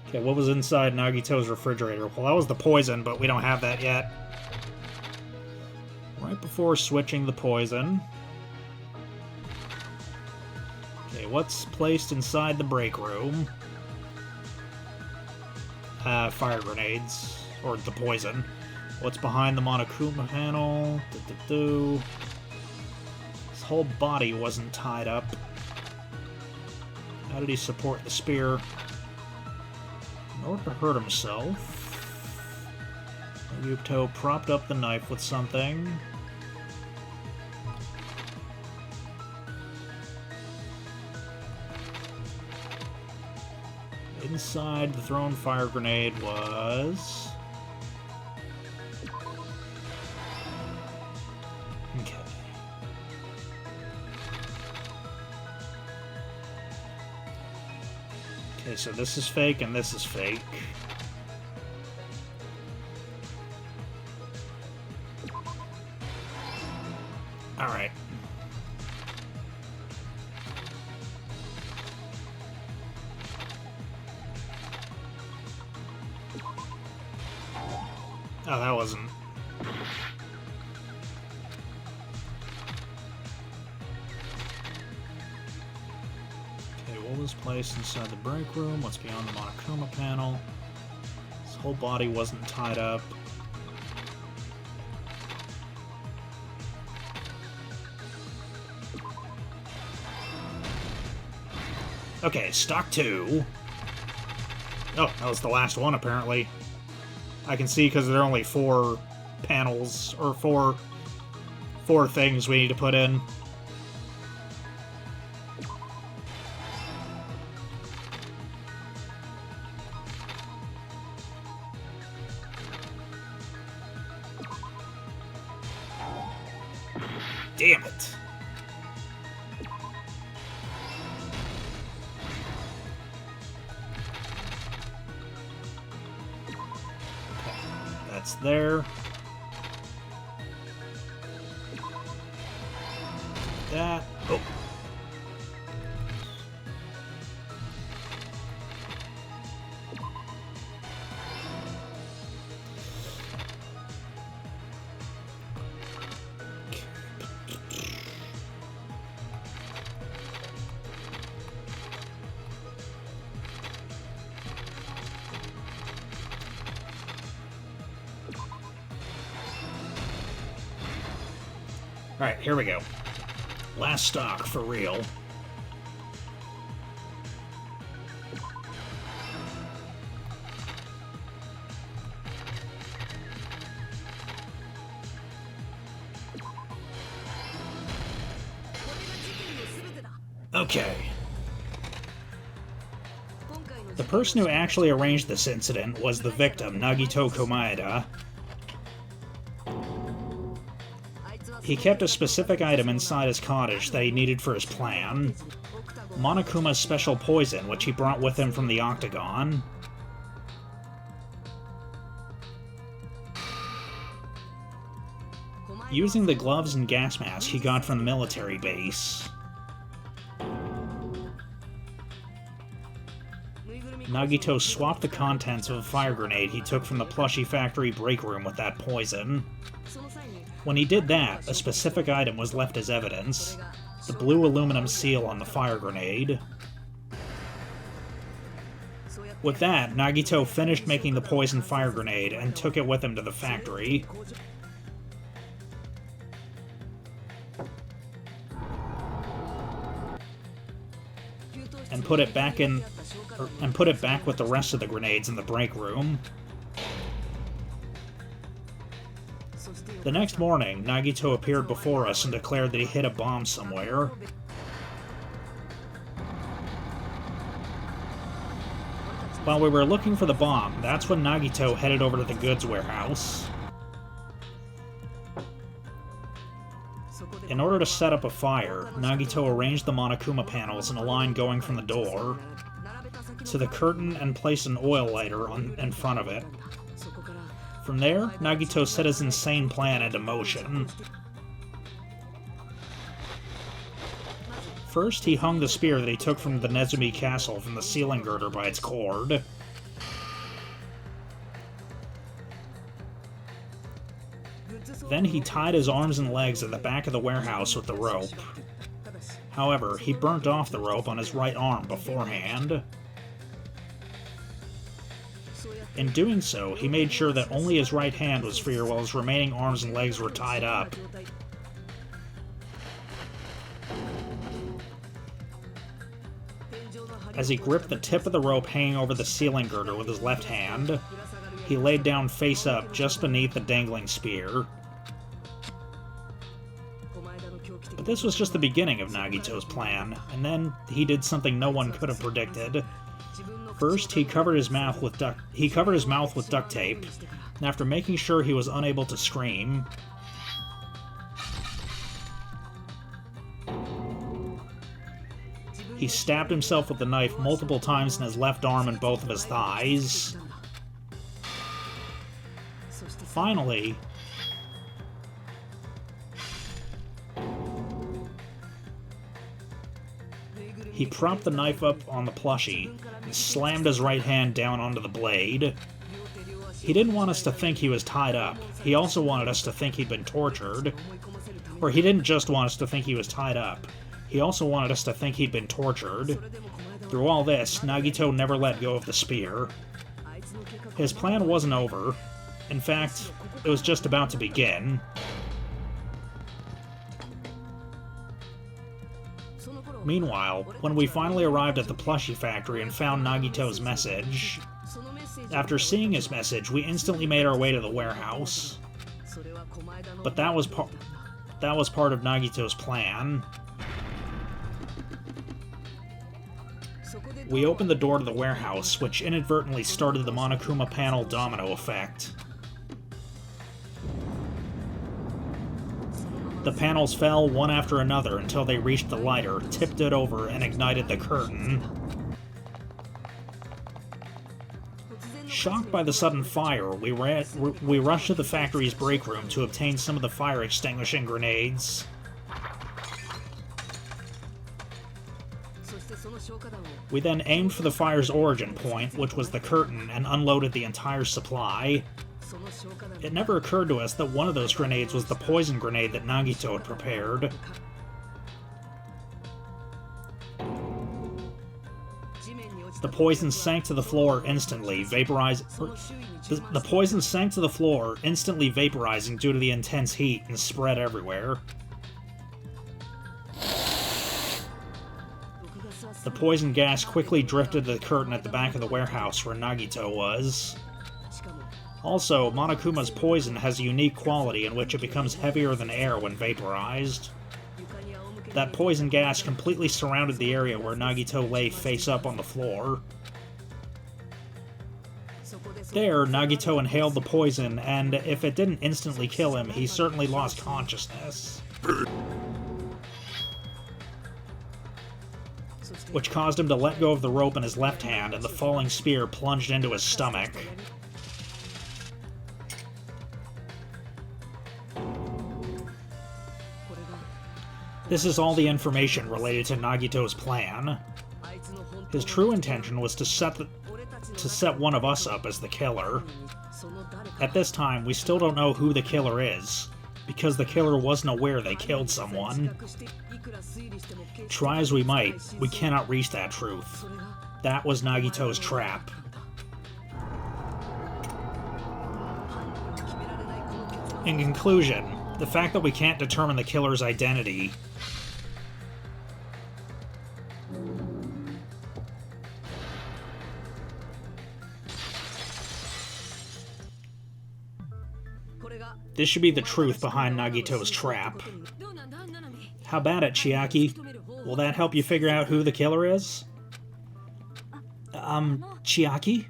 Okay, what was inside Nagito's refrigerator? Well, that was the poison, but we don't have that yet. Right before switching the poison. Okay, what's placed inside the break room? Fire grenades. Or the poison. What's behind the Monokuma panel? His whole body wasn't tied up. How did he support the spear? In order to hurt himself, Nagito propped up the knife with something. Inside the thrown fire grenade was... Okay. Okay, so this is fake and this is fake. Alright. Oh, that wasn't... What was placed inside the break room? What's beyond the Monokuma panel? His whole body wasn't tied up. Okay, stock 2. Oh, that was the last one, apparently. I can see because there are only 4 panels, or 4 things we need to put in. Damn it. Okay, that's there. That. Oh. Alright, here we go. Last stock, for real. Okay. The person who actually arranged this incident was the victim, Nagito Komaeda. He kept a specific item inside his cottage that he needed for his plan. Monokuma's special poison, which he brought with him from the Octagon. Using the gloves and gas mask he got from the military base. Nagito swapped the contents of a fire grenade he took from the plushie factory break room with that poison. When he did that, a specific item was left as evidence. The blue aluminum seal on the fire grenade. With that, Nagito finished making the poison fire grenade and took it with him to the factory. And put it back with the rest of the grenades in the break room. The next morning, Nagito appeared before us and declared that he hid a bomb somewhere. While we were looking for the bomb, that's when Nagito headed over to the goods warehouse. In order to set up a fire, Nagito arranged the Monokuma panels in a line going from the door to the curtain and placed an oil lighter in front of it. From there, Nagito set his insane plan into motion. First, he hung the spear that he took from the Nezumi castle from the ceiling girder by its cord. Then he tied his arms and legs at the back of the warehouse with the rope. However, he burnt off the rope on his right arm beforehand. In doing so, he made sure that only his right hand was free while his remaining arms and legs were tied up. As he gripped the tip of the rope hanging over the ceiling girder with his left hand, he laid down face up just beneath the dangling spear. But this was just the beginning of Nagito's plan, and then he did something no one could have predicted. First, he covered his mouth with duct tape, and after making sure he was unable to scream, he stabbed himself with the knife multiple times in his left arm and both of his thighs. Finally, he propped the knife up on the plushie and slammed his right hand down onto the blade. He didn't want us to think he was tied up. He also wanted us to think he'd been tortured. Or he didn't just want us to think he was tied up. He also wanted us to think he'd been tortured. Through all this, Nagito never let go of the spear. His plan wasn't over. In fact, it was just about to begin. Meanwhile, when we finally arrived at the plushie factory and found Nagito's message, after seeing his message, we instantly made our way to the warehouse. But that was part of Nagito's plan. We opened the door to the warehouse, which inadvertently started the Monokuma panel domino effect. The panels fell one after another until they reached the lighter, tipped it over, and ignited the curtain. Shocked by the sudden fire, we rushed to the factory's break room to obtain some of the fire-extinguishing grenades. We then aimed for the fire's origin point, which was the curtain, and unloaded the entire supply. It never occurred to us that one of those grenades was the poison grenade that Nagito had prepared. The poison sank to the floor instantly, The poison sank to the floor, instantly vaporizing due to the intense heat, and spread everywhere. The poison gas quickly drifted to the curtain at the back of the warehouse where Nagito was. Also, Monokuma's poison has a unique quality in which it becomes heavier than air when vaporized. That poison gas completely surrounded the area where Nagito lay face up on the floor. There, Nagito inhaled the poison, and if it didn't instantly kill him, he certainly lost consciousness. Which caused him to let go of the rope in his left hand, and the falling spear plunged into his stomach. This is all the information related to Nagito's plan. His true intention was to set one of us up as the killer. At this time, we still don't know who the killer is, because the killer wasn't aware they killed someone. Try as we might, we cannot reach that truth. That was Nagito's trap. In conclusion, the fact that we can't determine the killer's identity this should be the truth behind Nagito's trap. How about it, Chiaki? Will that help you figure out who the killer is? Chiaki?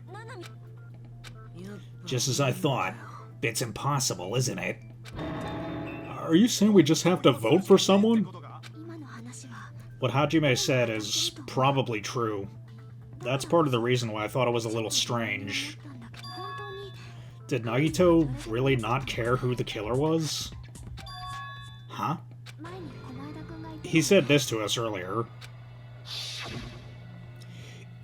Just as I thought. It's impossible, isn't it? Are you saying we just have to vote for someone? What Hajime said is probably true. That's part of the reason why I thought it was a little strange. Did Nagito really not care who the killer was? Huh? He said this to us earlier.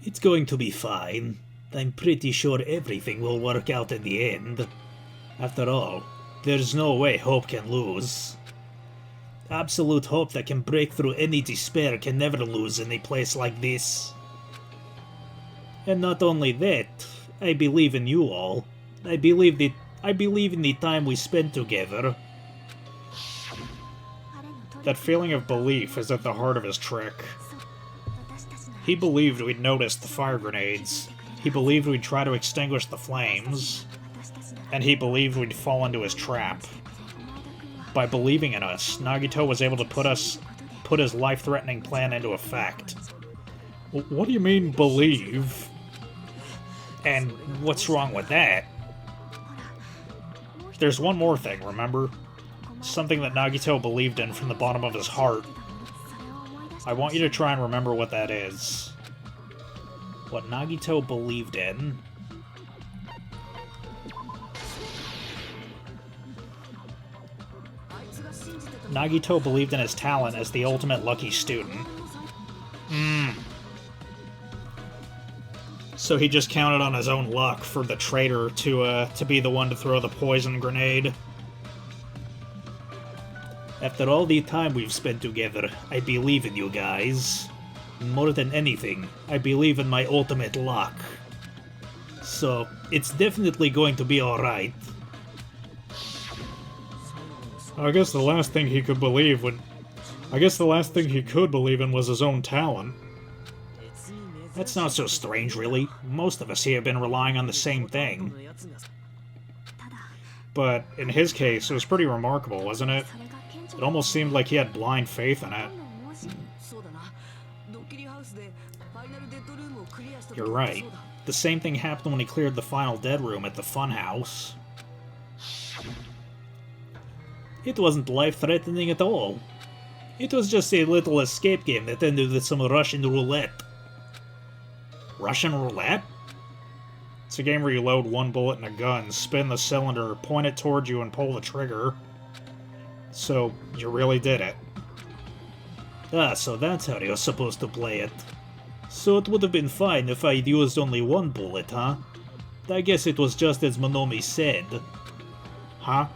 It's going to be fine. I'm pretty sure everything will work out in the end. After all, There's no way hope can lose. Absolute hope that can break through any despair can never lose in a place like this. And not only that, I believe in you all. I believe in the time we spent together. That feeling of belief is at the heart of his trick. He believed we'd noticed the fire grenades. He believed we'd try to extinguish the flames. And he believed we'd fall into his trap. By believing in us, Nagito was able to put his life-threatening plan into effect. What do you mean, believe? And what's wrong with that? There's one more thing, remember? Something that Nagito believed in from the bottom of his heart. I want you to try and remember what that is. What Nagito believed in. Nagito believed in his talent as the ultimate lucky student. So he just counted on his own luck for the traitor to be the one to throw the poison grenade. After all the time we've spent together, I believe in you guys. More than anything, I believe in my ultimate luck. So, it's definitely going to be alright. I guess the last thing he could believe in was his own talent. That's not so strange, really. Most of us here have been relying on the same thing. But in his case, it was pretty remarkable, wasn't it? It almost seemed like he had blind faith in it. You're right. The same thing happened when he cleared the final dead room at the funhouse. It wasn't life-threatening at all. It was just a little escape game that ended with some Russian roulette. Russian roulette? It's a game where you load one bullet in a gun, spin the cylinder, point it towards you, and pull the trigger. So, you really did it. Ah, so that's how you're supposed to play it. So it would have been fine if I'd used only one bullet, huh? I guess it was just as Monomi said. Huh?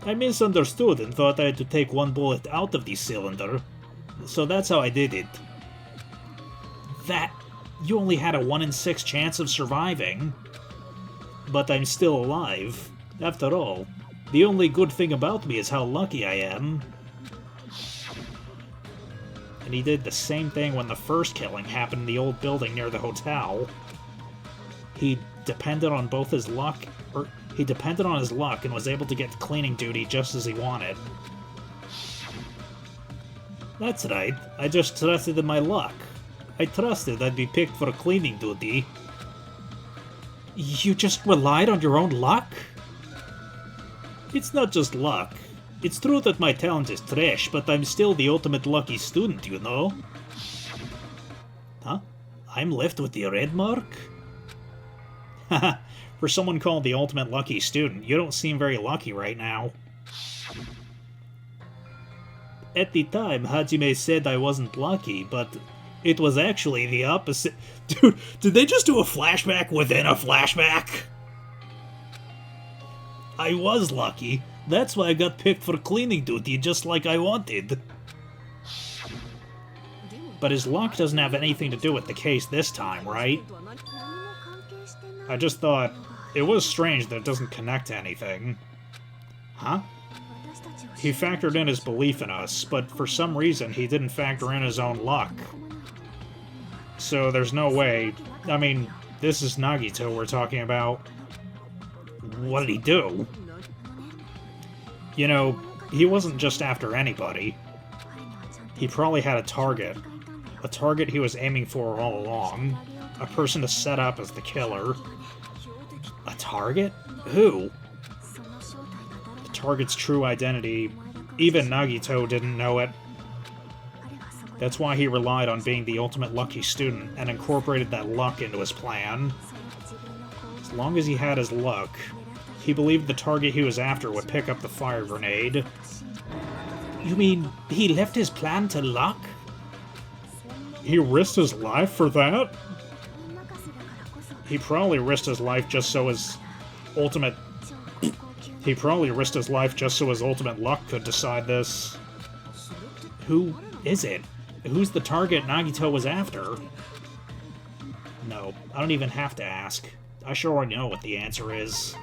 I misunderstood and thought I had to take one bullet out of the cylinder. So that's how I did it. That... You only had a 1 in 6 chance of surviving. But I'm still alive. After all, the only good thing about me is how lucky I am. And he did the same thing when the first killing happened in the old building near the hotel. He depended on his luck and was able to get cleaning duty just as he wanted. That's right, I just trusted in my luck. I trusted I'd be picked for cleaning duty. You just relied on your own luck? It's not just luck. It's true that my talent is trash, but I'm still the ultimate lucky student, you know? Huh? I'm left with the red mark? Haha, for someone called the ultimate lucky student, you don't seem very lucky right now. At the time, Hajime said I wasn't lucky, but it was actually the opposite. Dude, did they just do a flashback within a flashback? I was lucky. That's why I got picked for cleaning duty just like I wanted. But his luck doesn't have anything to do with the case this time, right? I just thought, it was strange that it doesn't connect to anything. Huh? He factored in his belief in us, but for some reason he didn't factor in his own luck. So there's no way... I mean, this is Nagito we're talking about. What did he do? You know, he wasn't just after anybody. He probably had a target. A target he was aiming for all along. A person to set up as the killer. A target? Who? The target's true identity. Even Nagito didn't know it. That's why he relied on being the ultimate lucky student and incorporated that luck into his plan. As long as he had his luck, he believed the target he was after would pick up the fire grenade. You mean he left his plan to luck? He risked his life for that? He probably risked his life just so his He probably risked his life just so his ultimate luck could decide this. Who is it? Who's the target Nagito was after? No, I don't even have to ask. I sure already know what the answer is.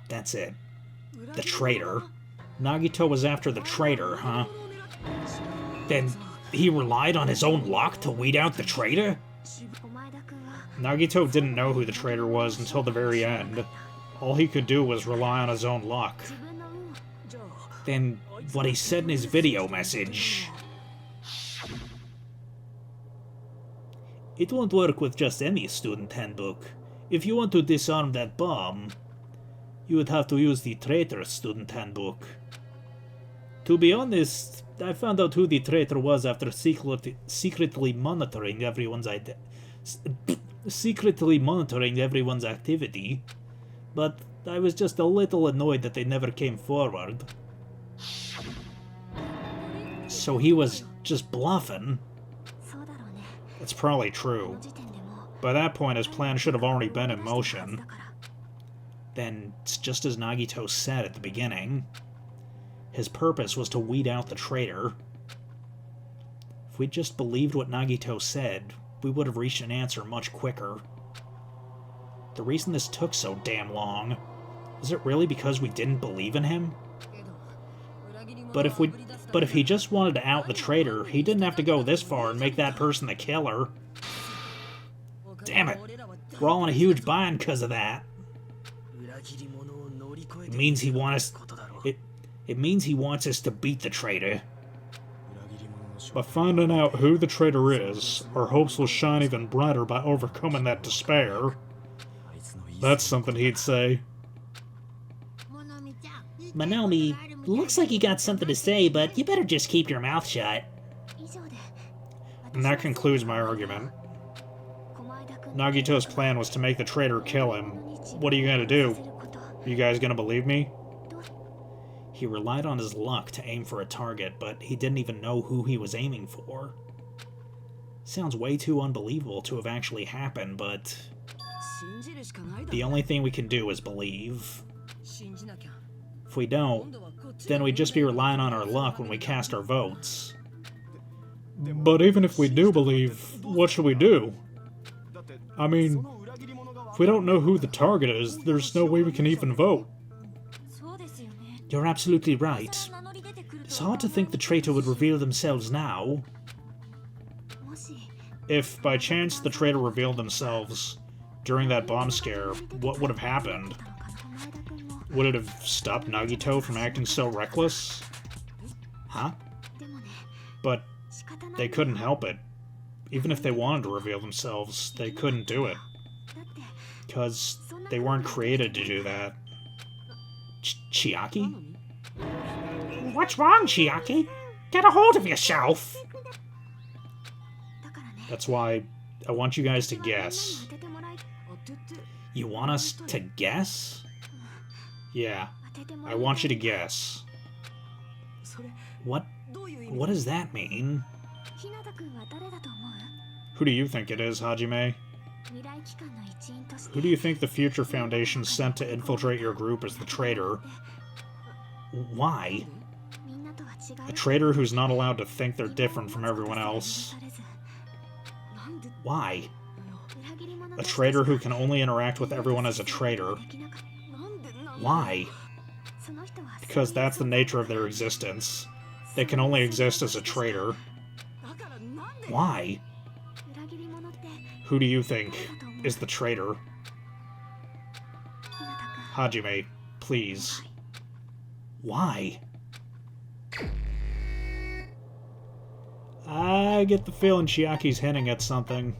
That's it. The traitor. Nagito was after the traitor, huh? Then he relied on his own luck to weed out the traitor? Nagito didn't know who the traitor was until the very end. All he could do was rely on his own luck. Then what he said in his video message... It won't work with just any student handbook. If you want to disarm that bomb, you would have to use the traitor's student handbook. To be honest, I found out who the traitor was after secretly monitoring everyone's activity, but I was just a little annoyed that they never came forward. So he was just bluffing? That's probably true. By that point, his plan should have already been in motion. Then, it's just as Nagito said at the beginning. His purpose was to weed out the traitor. If we'd just believed what Nagito said, we would have reached an answer much quicker. The reason this took so damn long, was it really because we didn't believe in him? But if he just wanted to out the traitor, he didn't have to go this far and make that person the killer. Damn it, we're all in a huge bind because of that. It means he wants us to beat the traitor. By finding out who the traitor is, our hopes will shine even brighter by overcoming that despair. That's something he'd say. Monomi, looks like you got something to say, but you better just keep your mouth shut. And that concludes my argument. Nagito's plan was to make the traitor kill him. What are you gonna do? Are you guys gonna believe me? He relied on his luck to aim for a target, but he didn't even know who he was aiming for. Sounds way too unbelievable to have actually happened, but... the only thing we can do is believe. If we don't, then we'd just be relying on our luck when we cast our votes. But even if we do believe, what should we do? I mean, if we don't know who the target is, there's no way we can even vote. You're absolutely right. It's hard to think the traitor would reveal themselves now. If, by chance, the traitor revealed themselves during that bomb scare, what would have happened? Would it have stopped Nagito from acting so reckless? Huh? But they couldn't help it. Even if they wanted to reveal themselves, they couldn't do it. Because they weren't created to do that. Chiaki? What's wrong, Chiaki? Get a hold of yourself! That's why I want you guys to guess. You want us to guess? Yeah, I want you to guess. What does that mean? Who do you think it is, Hajime? Who do you think the Future Foundation sent to infiltrate your group as the traitor? Why? A traitor who's not allowed to think they're different from everyone else. Why? A traitor who can only interact with everyone as a traitor. Why? Because that's the nature of their existence. They can only exist as a traitor. Why? Who do you think is the traitor? Hajime, please. Why? I get the feeling Chiaki's hinting at something.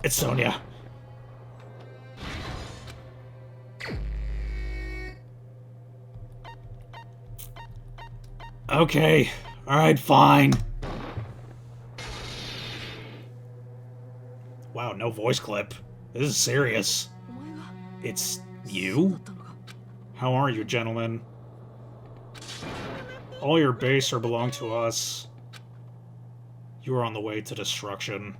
It's Sonia. Okay, alright, fine. Wow, no voice clip. This is serious. It's you? How are you, gentlemen? All your base are belong to us. You're on the way to destruction.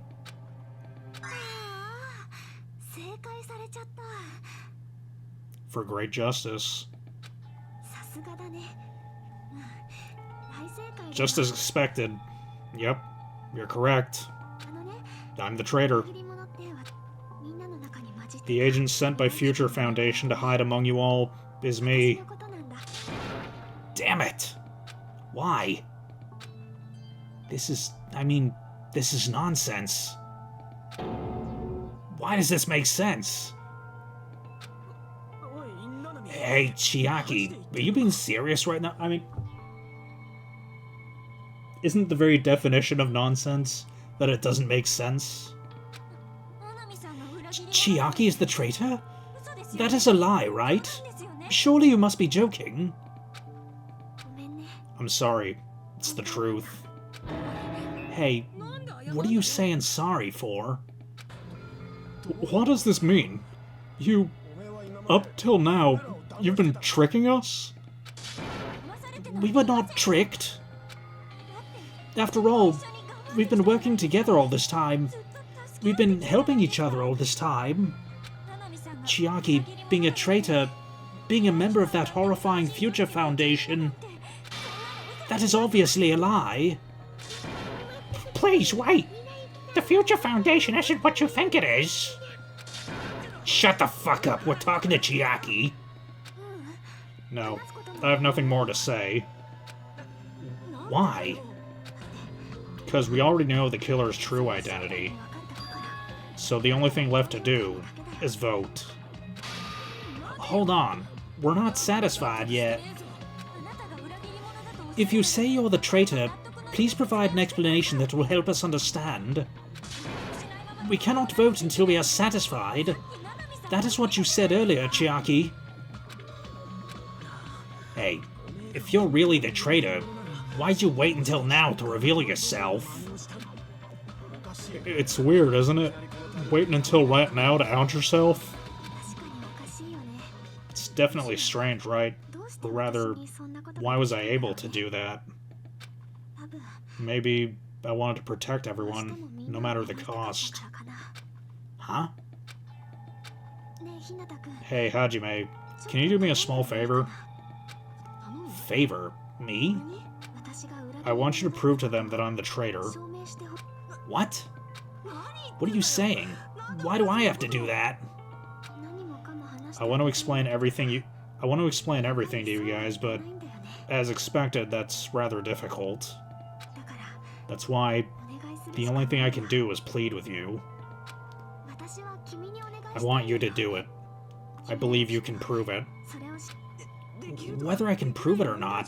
For great justice. Just as expected. Yep, you're correct. I'm the traitor. The agent sent by Future Foundation to hide among you all is me. Damn it! Why? This is nonsense. Why does this make sense? Hey, Chiaki, are you being serious right now? I mean, isn't the very definition of nonsense that it doesn't make sense? Chiaki is the traitor? That is a lie, right? Surely you must be joking. I'm sorry. It's the truth. Hey, what are you saying sorry for? What does this mean? You... Up till now, you've been tricking us? We were not tricked. After all, we've been working together all this time. We've been helping each other all this time. Chiaki, being a traitor, being a member of that horrifying Future Foundation, that is obviously a lie. Please, wait! The Future Foundation isn't what you think it is. Shut the fuck up, we're talking to Chiaki. No, I have nothing more to say. Why? Because we already know the killer's true identity. So the only thing left to do is vote. Hold on, we're not satisfied yet. If you say you're the traitor, please provide an explanation that will help us understand. We cannot vote until we are satisfied. That is what you said earlier, Chiaki. Hey, if you're really the traitor, why'd you wait until now to reveal yourself? It's weird, isn't it? Waiting until right now to out yourself? It's definitely strange, right? Or rather, why was I able to do that? Maybe I wanted to protect everyone, no matter the cost. Huh? Hey, Hajime, can you do me a small favor? Favor? Me? I want you to prove to them that I'm the traitor. What? What are you saying? Why do I have to do that? I want to explain everything to you guys, but as expected, that's rather difficult. That's why the only thing I can do is plead with you. I want you to do it. I believe you can prove it. Whether I can prove it or not,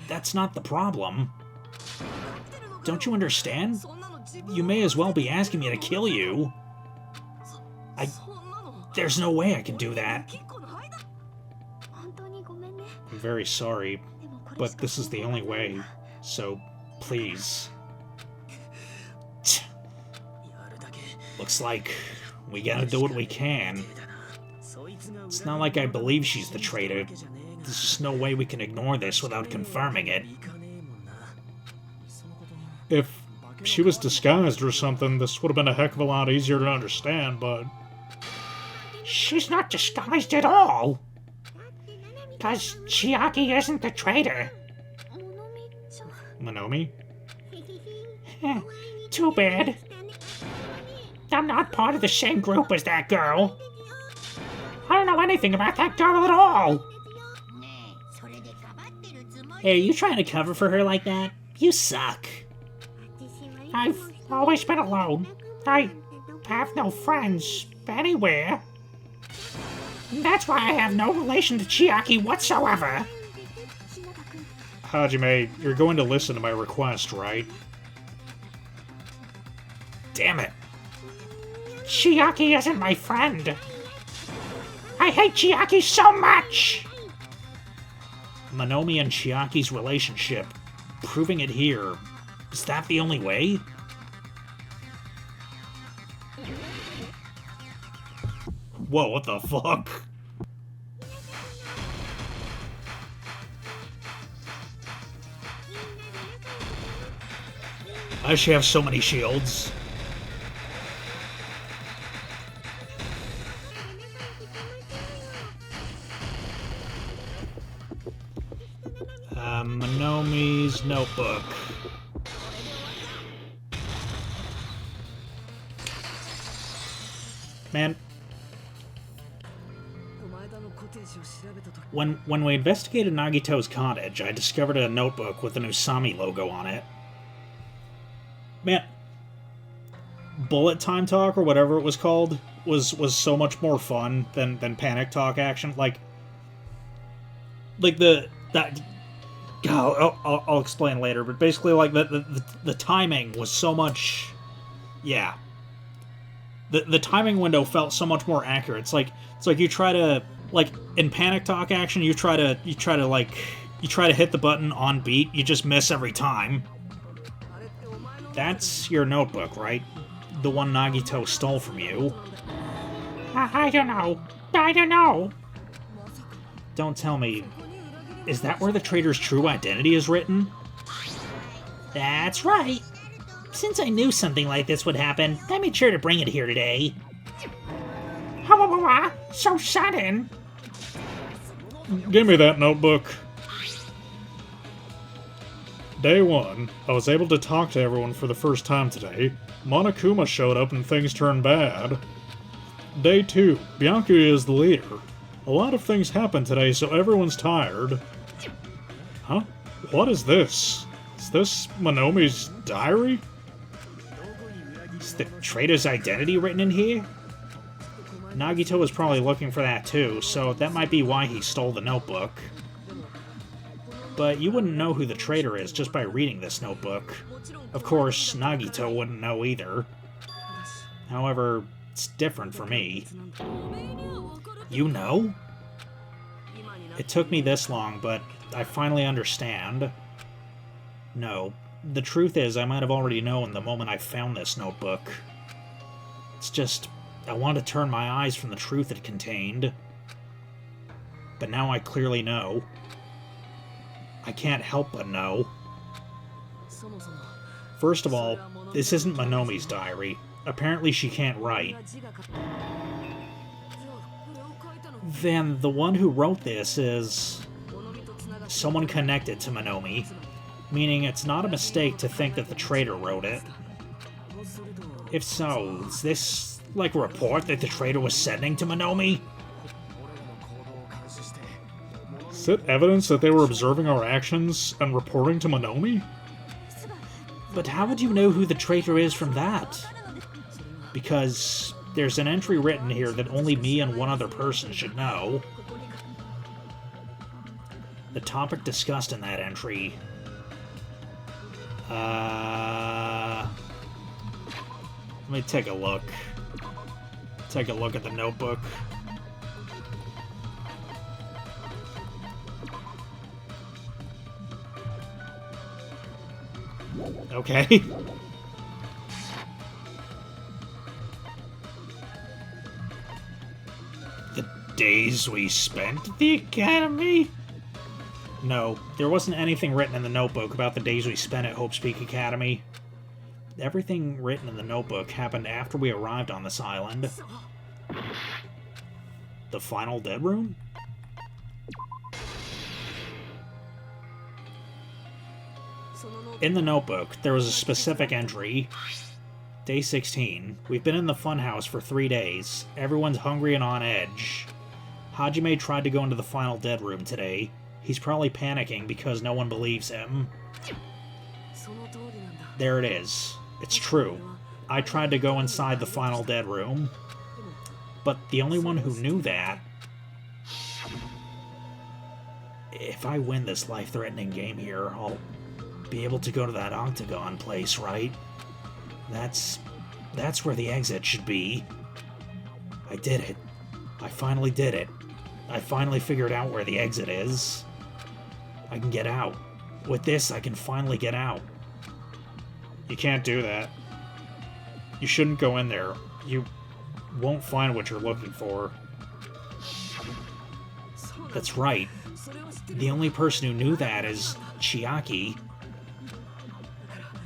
that's not the problem. Don't you understand? You may as well be asking me to kill you. There's no way I can do that. I'm very sorry, but this is the only way, so please. Looks like we gotta do what we can. It's not like I believe she's the traitor. There's just no way we can ignore this without confirming it. If she was disguised or something, this would have been a heck of a lot easier to understand, but... She's not disguised at all! Because Chiaki isn't the traitor. Monomi? Too bad. I'm not part of the same group as that girl. I don't know anything about that girl at all. Hey, are you trying to cover for her like that? You suck. I've always been alone. I have no friends anywhere. That's why I have no relation to Chiaki whatsoever. Hajime, you're going to listen to my request, right? Damn it. Chiaki isn't my friend. I hate Chiaki so much! Monomi and Chiaki's relationship. Proving it here. Is that the only way? Whoa, what the fuck? I should have so many shields. Monomi's notebook. Man, when we investigated Nagito's cottage, I discovered a notebook with an Usami logo on it. Man, Bullet Time Talk, or whatever it was called, was so much more fun than Panic Talk action. I'll explain later, but basically, like, the timing was so much... Yeah. The timing window felt so much more accurate. It's like you try to... Like, in Panic Talk action, you try to hit the button on beat, you just miss every time. That's your notebook, right? The one Nagito stole from you. I don't know. I don't know. Don't tell me. Is that where the traitor's true identity is written? That's right. Since I knew something like this would happen, I made sure to bring it here today. So sudden. Give me that notebook. Day 1, I was able to talk to everyone for the first time today. Monokuma showed up and things turned bad. Day 2, Bianca is the leader. A lot of things happened today, so everyone's tired. Huh? What is this? Is this Monomi's diary? Is the traitor's identity written in here? Nagito was probably looking for that too, so that might be why he stole the notebook. But you wouldn't know who the traitor is just by reading this notebook. Of course, Nagito wouldn't know either. However, it's different for me. You know? It took me this long, but I finally understand. No, the truth is I might have already known the moment I found this notebook. It's just, I want to turn my eyes from the truth it contained. But now I clearly know. I can't help but know. First of all, this isn't Monomi's diary. Apparently she can't write. Then the one who wrote this is someone connected to Monomi, meaning it's not a mistake to think that the traitor wrote it. If so, is this like a report that the traitor was sending to Monomi? Is it evidence that they were observing our actions and reporting to Monomi? But how would you know who the traitor is from that? Because there's an entry written here that only me and one other person should know. The topic discussed in that entry... Let me take a look. Take a look at the notebook. Okay. The days we spent at the academy? No, there wasn't anything written in the notebook about the days we spent at Hope's Peak Academy. Everything written in the notebook happened after we arrived on this island. The final dead room? In the notebook, there was a specific entry. Day 16. We've been in the funhouse for 3 days. Everyone's hungry and on edge. Hajime tried to go into the final dead room today. He's probably panicking because no one believes him. There it is. It's true. I tried to go inside the final dead room. But the only one who knew that... If I win this life-threatening game here, I'll be able to go to that octagon place, right? That's where the exit should be. I did it. I finally did it. I finally figured out where the exit is. I can get out. With this, I can finally get out. You can't do that. You shouldn't go in there. You won't find what you're looking for. That's right. The only person who knew that is Chiaki.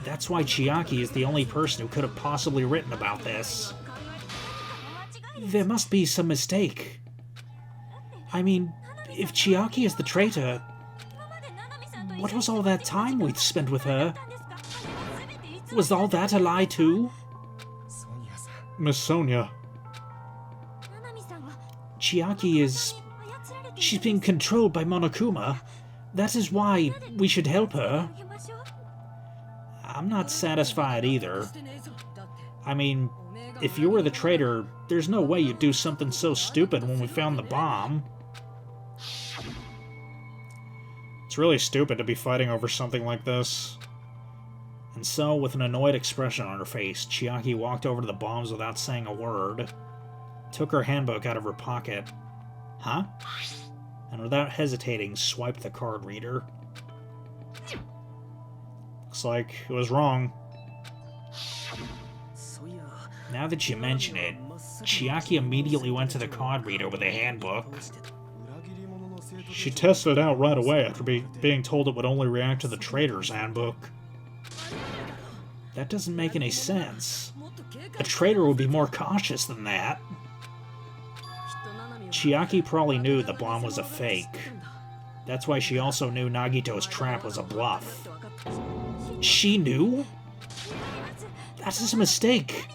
That's why Chiaki is the only person who could have possibly written about this. There must be some mistake. I mean, if Chiaki is the traitor, what was all that time we'd spent with her? Was all that a lie too? Miss Sonia. Chiaki is... she's being controlled by Monokuma. That is why we should help her. I'm not satisfied either. I mean, if you were the traitor, there's no way you'd do something so stupid when we found the bomb. It's really stupid to be fighting over something like this. And so, with an annoyed expression on her face, Chiaki walked over to the bombs without saying a word, took her handbook out of her pocket. Huh? And without hesitating, swiped the card reader. Looks like it was wrong. Now that you mention it, Chiaki immediately went to the card reader with a handbook. She tested it out right away after being told it would only react to the traitor's handbook. That doesn't make any sense. A traitor would be more cautious than that. Chiaki probably knew the bomb was a fake. That's why she also knew Nagito's trap was a bluff. She knew? That is a mistake.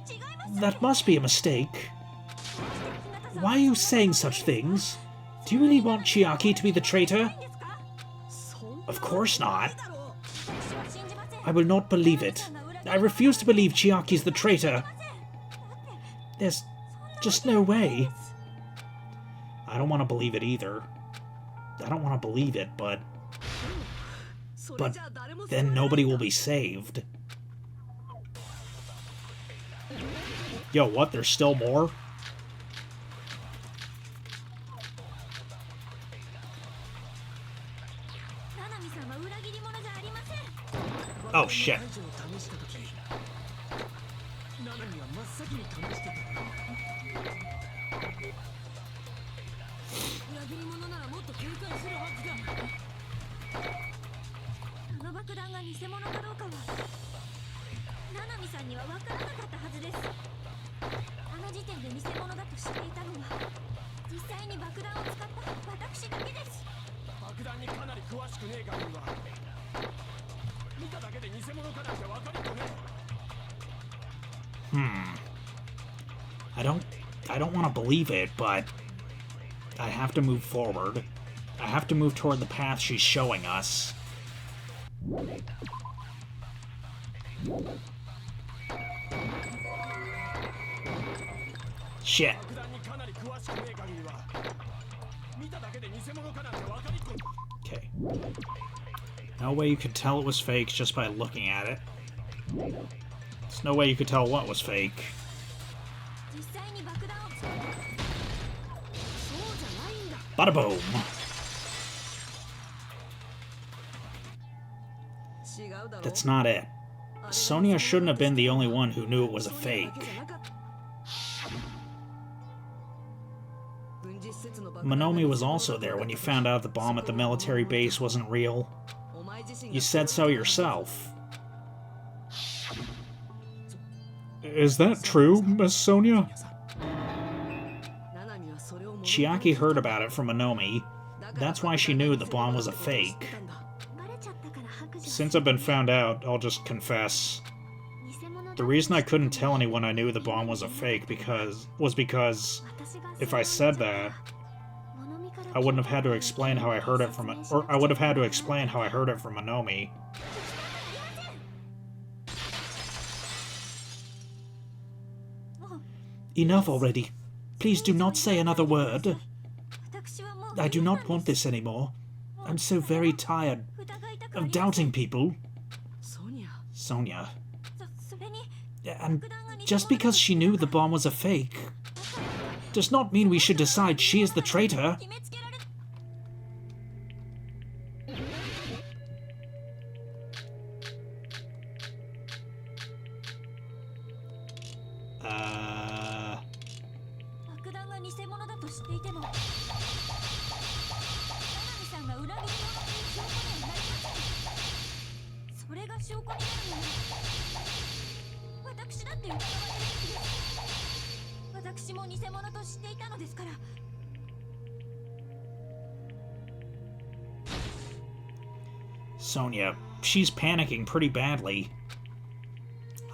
That must be a mistake. Why are you saying such things? Do you really want Chiaki to be the traitor? Of course not. I will not believe it. I refuse to believe Chiaki's the traitor. There's just no way. I don't want to believe it either. I don't want to believe it, but then nobody will be saved. Yo, what? There's still more? Oh, shit. I don't want to believe it, but I have to move forward. I have to move toward the path she's showing us. Shit. Okay. No way you could tell it was fake just by looking at it. There's no way you could tell what was fake. Bada boom! That's not it. Sonia shouldn't have been the only one who knew it was a fake. Monomi was also there when you found out the bomb at the military base wasn't real. You said so yourself. Is that true, Miss Sonia? Chiaki heard about it from Monomi. That's why she knew the bomb was a fake. Since I've been found out, I'll just confess. The reason I couldn't tell anyone I knew the bomb was a fake was because if I said that, I wouldn't have had to explain how I heard it from Monomi. Enough already. Please do not say another word. I do not want this anymore. I'm so very tired of doubting people. Sonia. And just because she knew the bomb was a fake does not mean we should decide she is the traitor. Sonia, she's panicking pretty badly.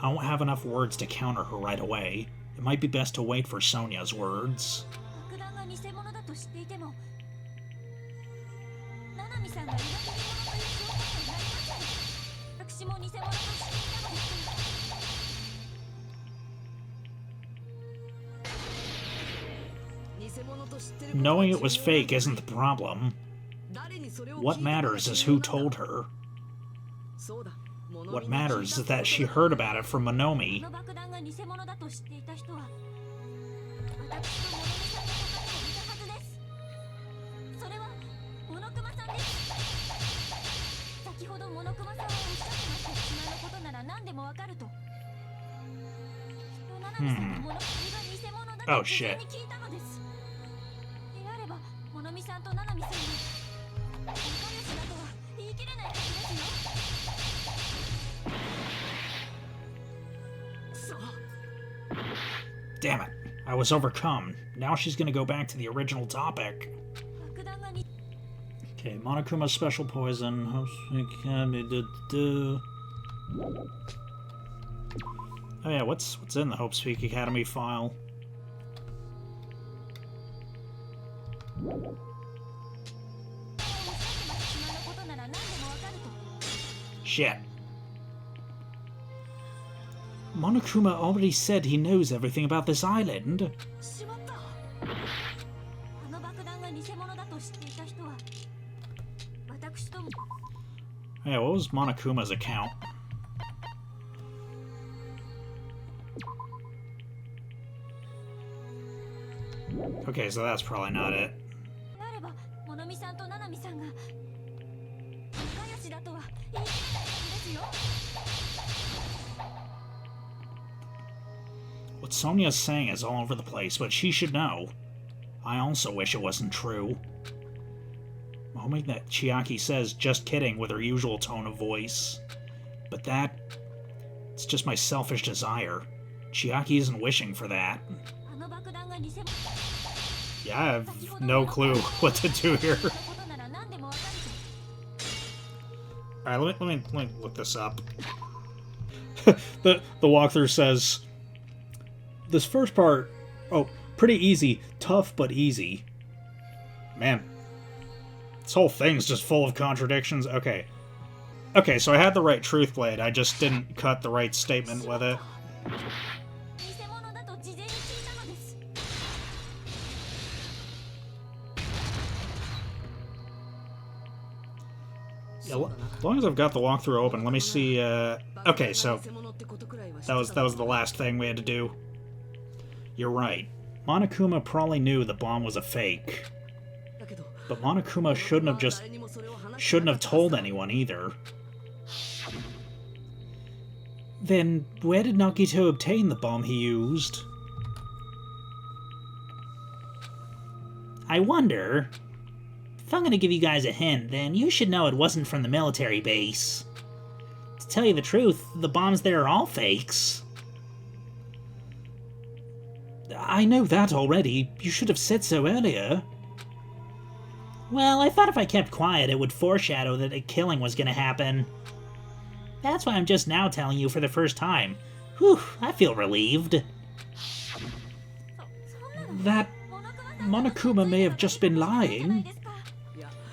I don't have enough words to counter her right away. It might be best to wait for Sonia's words. Knowing it was fake isn't the problem. What matters is who told her. What matters is that she heard about it from Monomi. Oh shit. Damn it. I was overcome. Now she's gonna go back to the original topic. Okay, Monokuma's special poison. Oh yeah, what's in the Hope Speak Academy file? Shit. Monokuma already said he knows everything about this island. Yeah, what was Monokuma's account? Okay, so that's probably not it. What Sonia's saying is all over the place, but she should know. I also wish it wasn't true. Hoping that Chiaki says, "just kidding," with her usual tone of voice. But it's just my selfish desire. Chiaki isn't wishing for that. Yeah, I have no clue what to do here. Alright, let me look this up. The walkthrough says, this first part, pretty easy. Tough, but easy. Man, this whole thing's just full of contradictions. Okay, so I had the right truth blade, I just didn't cut the right statement with it. Yeah, as long as I've got the walkthrough open, let me see, okay, so that was the last thing we had to do. You're right. Monokuma probably knew the bomb was a fake. But Monokuma shouldn't have told anyone either. Then where did Nagito obtain the bomb he used? I wonder. If I'm gonna give you guys a hint, then you should know it wasn't from the military base. To tell you the truth, the bombs there are all fakes. I know that already. You should have said so earlier. Well, I thought if I kept quiet, it would foreshadow that a killing was gonna happen. That's why I'm just now telling you for the first time. Whew, I feel relieved. That Monokuma may have just been lying.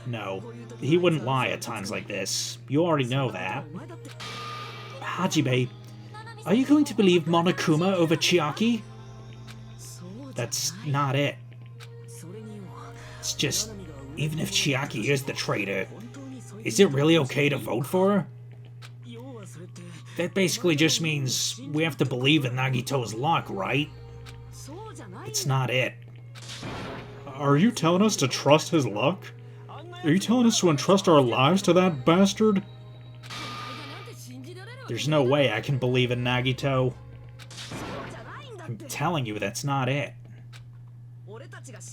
No, he wouldn't lie at times like this. You already know that. Hajime, are you going to believe Monokuma over Chiaki? That's not it. It's just, even if Chiaki is the traitor, is it really okay to vote for her? That basically just means we have to believe in Nagito's luck, right? It's not it. Are you telling us to trust his luck? Are you telling us to entrust our lives to that bastard? There's no way I can believe in Nagito. I'm telling you, that's not it.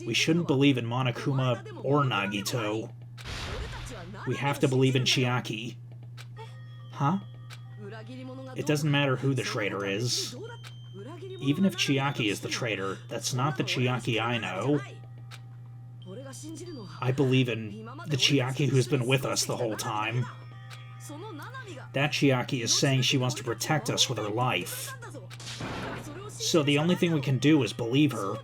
We shouldn't believe in Monokuma or Nagito. We have to believe in Chiaki. Huh? It doesn't matter who the traitor is. Even if Chiaki is the traitor, that's not the Chiaki I know. I believe in the Chiaki who's been with us the whole time. That Chiaki is saying she wants to protect us with her life. So the only thing we can do is believe her.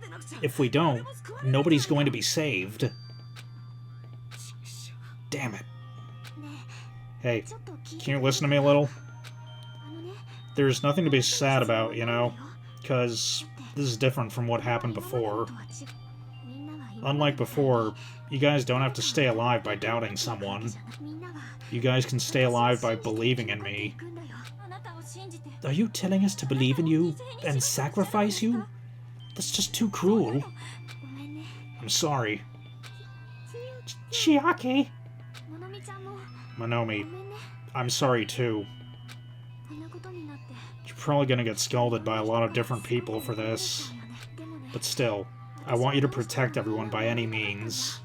If we don't, nobody's going to be saved. Damn it. Hey, can you listen to me a little? There's nothing to be sad about, you know? Because this is different from what happened before. Unlike before, you guys don't have to stay alive by doubting someone. You guys can stay alive by believing in me. Are you telling us to believe in you and sacrifice you? That's just too cruel. I'm sorry. Chiaki! Monomi, I'm sorry too. You're probably gonna get scolded by a lot of different people for this. But still, I want you to protect everyone by any means.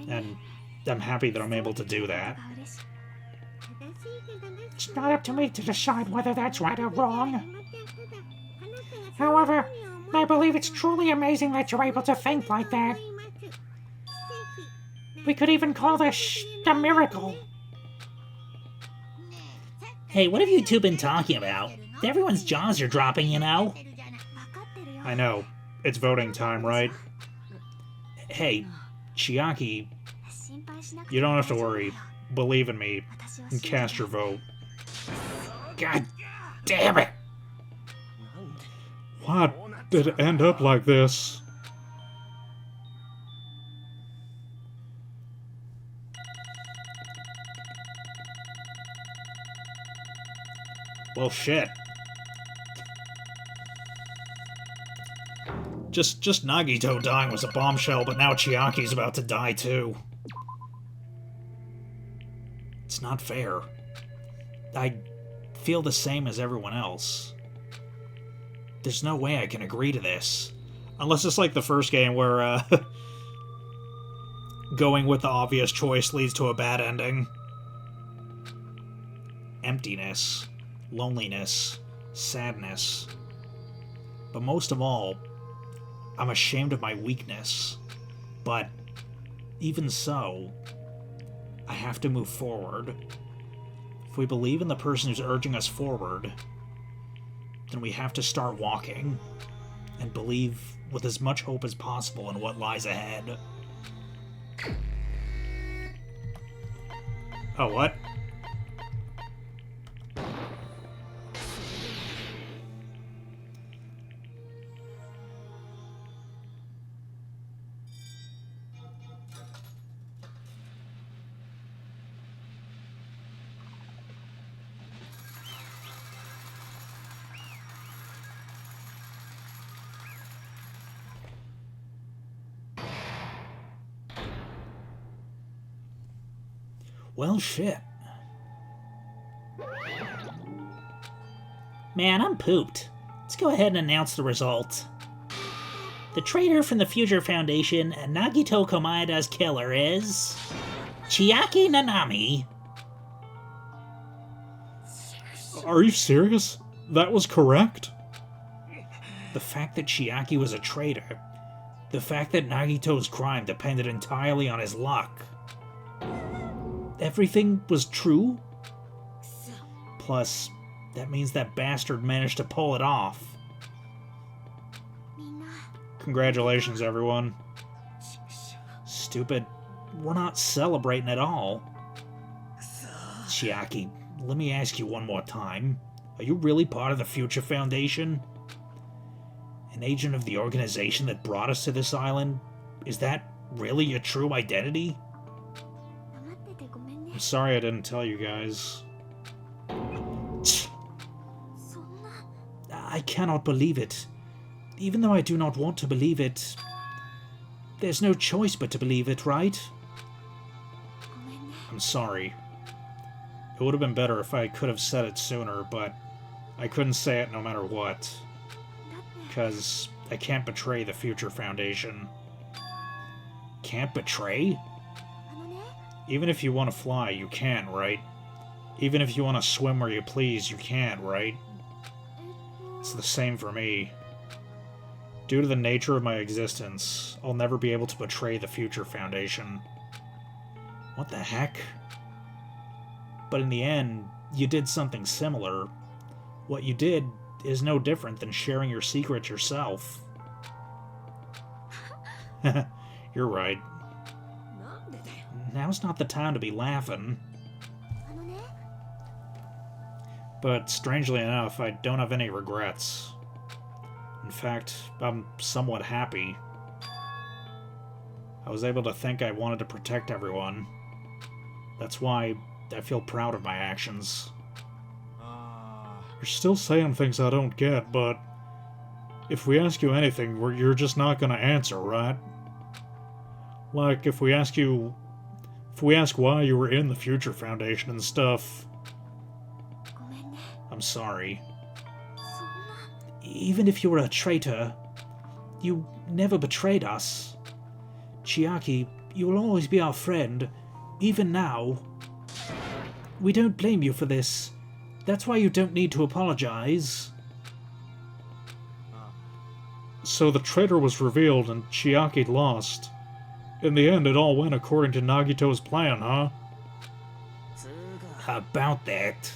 And I'm happy that I'm able to do that. It's not up to me to decide whether that's right or wrong. However, I believe it's truly amazing that you're able to think like that. We could even call this a miracle. Hey, what have you two been talking about? Everyone's jaws are dropping, you know? I know. It's voting time, right? Hey, Chiaki, you don't have to worry. Believe in me and cast your vote. God damn it! Why did it end up like this? Well, shit. Just Nagito dying was a bombshell, but now Chiaki's about to die too. It's not fair. I feel the same as everyone else. There's no way I can agree to this. Unless it's like the first game where, going with the obvious choice leads to a bad ending. Emptiness. Loneliness. Sadness. But most of all, I'm ashamed of my weakness. But, even so, I have to move forward. If we believe in the person who's urging us forward, then we have to start walking, and believe with as much hope as possible in what lies ahead. Oh, what? Well, shit. Man, I'm pooped. Let's go ahead and announce the result. The traitor from the Future Foundation and Nagito Komaeda's killer is... Chiaki Nanami. Are you serious? That was correct? The fact that Chiaki was a traitor, the fact that Nagito's crime depended entirely on his luck. Everything was true? Plus, that means that bastard managed to pull it off. Congratulations, everyone. Stupid. We're not celebrating at all. Chiaki, let me ask you one more time. Are you really part of the Future Foundation? An agent of the organization that brought us to this island? Is that really your true identity? I'm sorry I didn't tell you guys. I cannot believe it. Even though I do not want to believe it, there's no choice but to believe it, right? I'm sorry. It would have been better if I could have said it sooner, but I couldn't say it no matter what. Because I can't betray the Future Foundation. Can't betray? Even if you want to fly, you can, right? Even if you want to swim where you please, you can, right? It's the same for me. Due to the nature of my existence, I'll never be able to betray the Future Foundation. What the heck? But in the end, you did something similar. What you did is no different than sharing your secret yourself. You're right. Now's not the time to be laughing. But strangely enough, I don't have any regrets. In fact, I'm somewhat happy. I was able to think I wanted to protect everyone. That's why I feel proud of my actions. You're still saying things I don't get, but if we ask you anything, you're just not gonna answer, right? Like, if we ask why you were in the Future Foundation and stuff, I'm sorry. Even if you were a traitor, you never betrayed us. Chiaki, you will always be our friend, even now. We don't blame you for this. That's why you don't need to apologize. So the traitor was revealed and Chiaki lost. In the end, it all went according to Nagito's plan, huh? About that.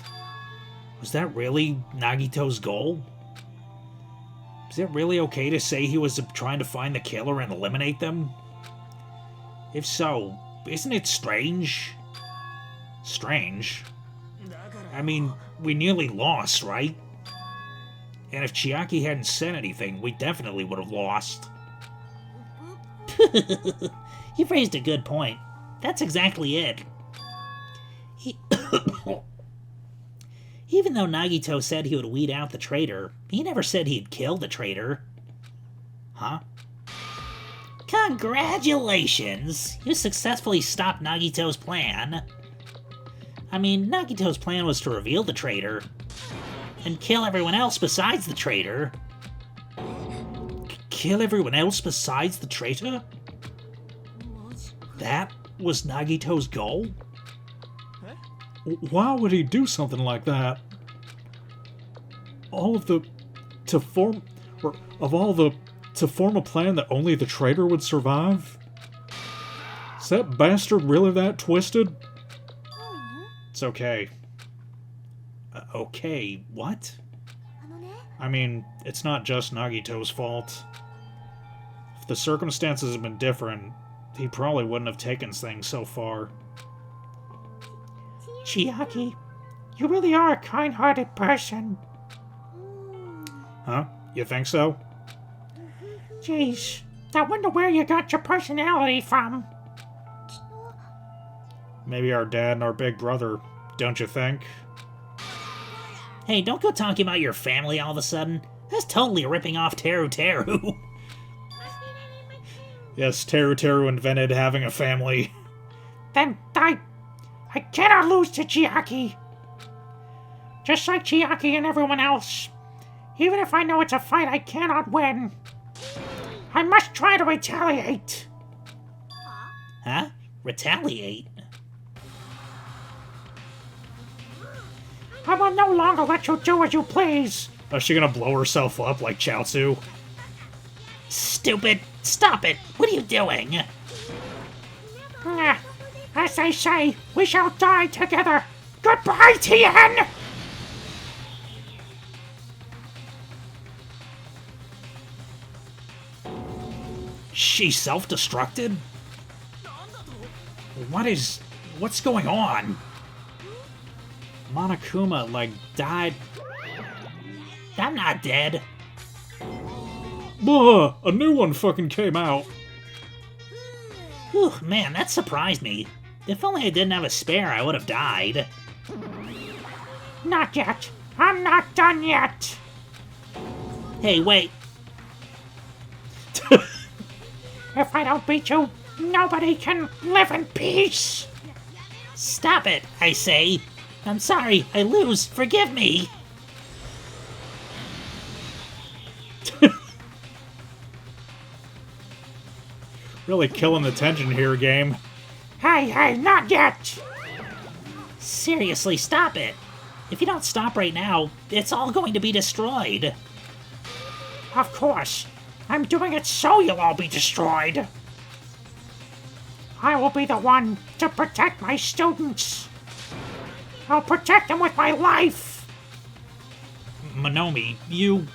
Was that really Nagito's goal? Is it really okay to say he was trying to find the killer and eliminate them? If so, isn't it strange? Strange? I mean, we nearly lost, right? And if Chiaki hadn't said anything, we definitely would have lost. You've raised a good point. That's exactly it. Even though Nagito said he would weed out the traitor, he never said he'd kill the traitor. Huh? Congratulations! You successfully stopped Nagito's plan. I mean, Nagito's plan was to reveal the traitor and kill everyone else besides the traitor. Kill everyone else besides the traitor? That was Nagito's goal? Why would he do something like that? To form a plan that only the traitor would survive? Is that bastard really that twisted? It's okay. Okay, what? I mean, it's not just Nagito's fault. If the circumstances had been different, he probably wouldn't have taken things so far. Chiaki, you really are a kind-hearted person. Huh? You think so? Jeez, I wonder where you got your personality from. Maybe our dad and our big brother, don't you think? Hey, don't go talking about your family all of a sudden. That's totally ripping off Teru Teru. Yes, Teru Teru invented having a family. Then I cannot lose to Chiaki. Just like Chiaki and everyone else. Even if I know it's a fight I cannot win, I must try to retaliate. Huh? Retaliate? I will no longer let you do as you please. Is she gonna blow herself up like Chaozu? Stupid! Stop it! What are you doing? As they say, we shall die together. Goodbye, Tien! She self-destructed? What's going on? Monokuma, like, died. I'm not dead. Blah! A new one fucking came out. Whew, man, that surprised me. If only I didn't have a spare, I would have died. Not yet. I'm not done yet. Hey, wait. If I don't beat you, nobody can live in peace. Stop it, I say. I'm sorry, I lose. Forgive me. Really killing the tension here, game. Hey, not yet. Seriously, stop it. If you don't stop right now, it's all going to be destroyed. Of course. I'm doing it so you'll all be destroyed. I will be the one to protect my students. I'll protect them with my life. Monomi, you...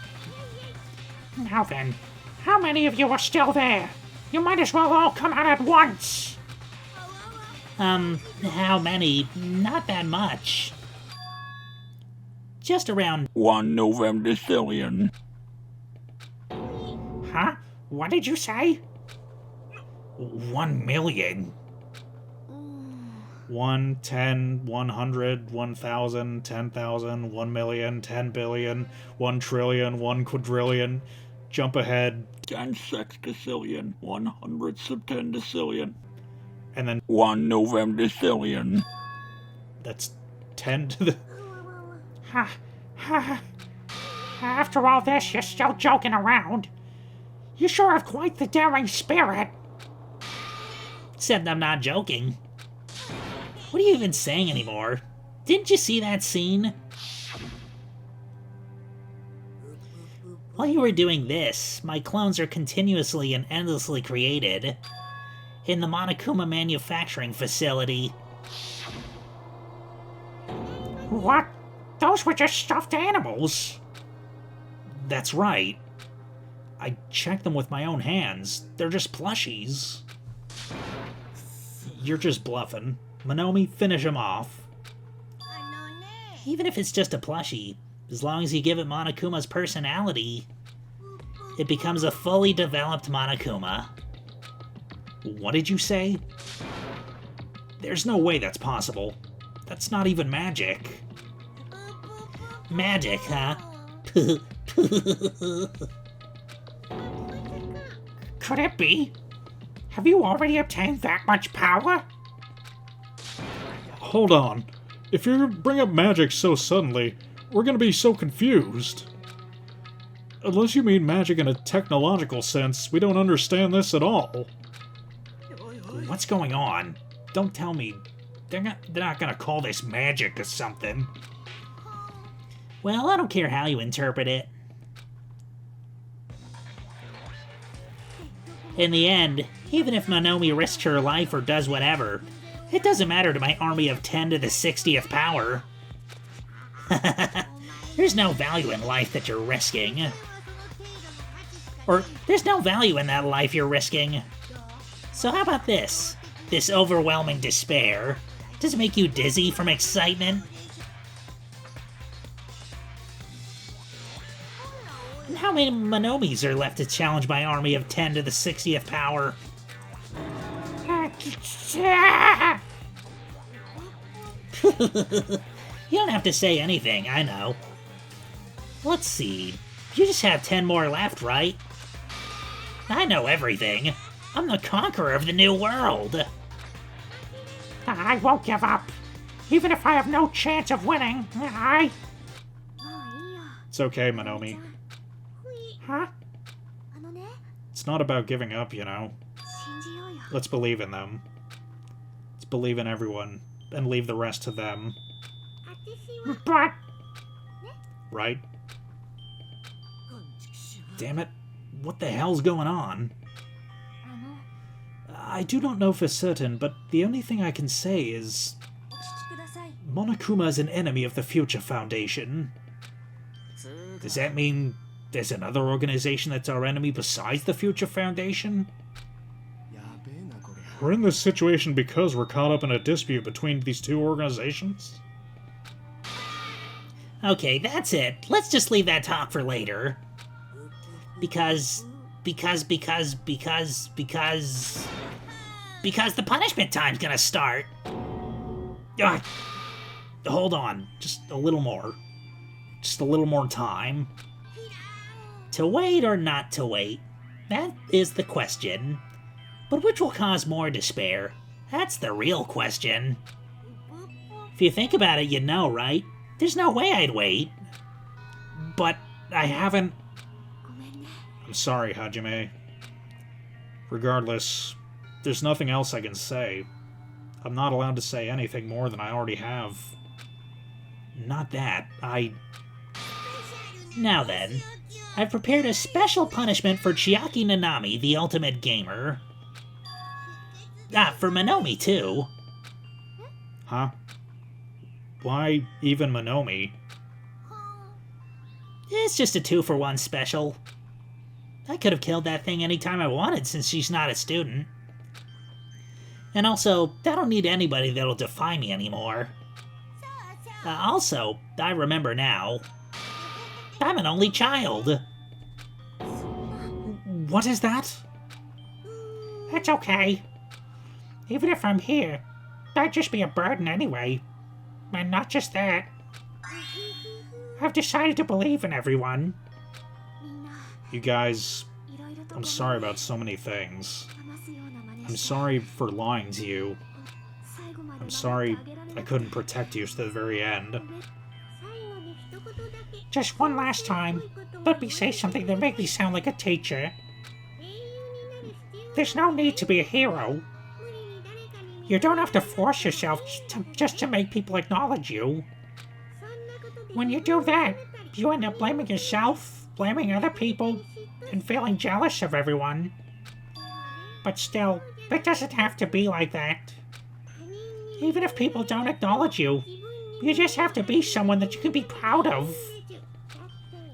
Now then, how many of you are still there? You might as well all come out at once. How many? Not that much. Just around 1 November Decillion. Huh? What did you say? 1 million. 1, 10, 100, 1,000, 10,000, 1 million, 10 billion, 1 trillion, 1 quadrillion. Jump ahead. 10 sextillion, 100 sub 10 decillion. And then 1 November Decillion. that's 10 to the... After all this, you're still joking around. You sure have quite the daring spirit. Except I'm not joking. What are you even saying anymore? Didn't you see that scene? While you were doing this, my clones are continuously and endlessly created in the Monokuma manufacturing facility. What? Those were just stuffed animals. That's right. I checked them with my own hands. They're just plushies. You're just bluffing. Monomi, finish him off. Even if it's just a plushie, as long as you give it Monokuma's personality, it becomes a fully developed Monokuma. What did you say? There's no way that's possible. That's not even magic. Magic, huh? Could it be? Have you already obtained that much power? Hold on. If you bring up magic so suddenly, we're gonna be so confused. Unless you mean magic in a technological sense, we don't understand this at all. What's going on? Don't tell me. They're not gonna call this magic or something. Well, I don't care how you interpret it. In the end, even if Monomi risks her life or does whatever, it doesn't matter to my army of 10 to the 60th power. There's no value in life that you're risking. Or, there's no value in that life you're risking. So how about this? This overwhelming despair. Does it make you dizzy from excitement? And how many Monomis are left to challenge my army of 10 to the 60th power? You don't have to say anything, I know. Let's see. You just have 10 more left, right? I know everything. I'm the conqueror of the new world. I won't give up. Even if I have no chance of winning, It's okay, Monomi. Huh? It's not about giving up, you know. Let's believe in them. Let's believe in everyone, and leave the rest to them. But... Right? Damn it. What the hell's going on? I do not know for certain, but the only thing I can say is... Monokuma is an enemy of the Future Foundation. Does that mean there's another organization that's our enemy besides the Future Foundation? We're in this situation because we're caught up in a dispute between these two organizations? Okay, that's it. Let's just leave that talk for later. Because the punishment time's gonna start. Ah, hold on, just a little more. Just a little more time. To wait or not to wait? That is the question. But which will cause more despair? That's the real question. If you think about it, you know, right? There's no way I'd wait. But I haven't... I'm sorry, Hajime. Regardless, there's nothing else I can say. I'm not allowed to say anything more than I already have. Not that, Now then, I've prepared a special punishment for Chiaki Nanami, the ultimate gamer. Ah, for Monomi, too. Huh? Why even Monomi? It's just a 2-for-1 special. I could have killed that thing anytime I wanted since she's not a student. And also, I don't need anybody that'll defy me anymore. Also, I remember now. I'm an only child. What is that? It's okay. Even if I'm here, I'd just be a burden anyway. And not just that. I've decided to believe in everyone. You guys, I'm sorry about so many things. I'm sorry for lying to you. I'm sorry I couldn't protect you to the very end. Just one last time, let me say something that makes me sound like a teacher. There's no need to be a hero. You don't have to force yourself just to make people acknowledge you. When you do that, you end up blaming yourself, blaming other people, and feeling jealous of everyone. But still, it doesn't have to be like that. Even if people don't acknowledge you, you just have to be someone that you can be proud of.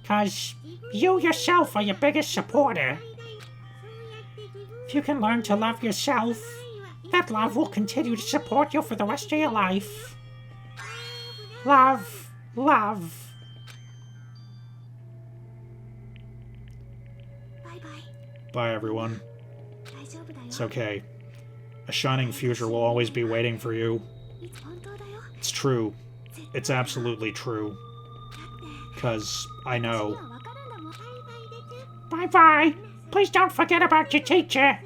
'Cause you yourself are your biggest supporter. If you can learn to love yourself, that love will continue to support you for the rest of your life. Love, love. Bye, everyone. It's okay. A shining future will always be waiting for you. It's true. It's absolutely true. 'Cause I know. Bye-bye. Please don't forget about your teacher.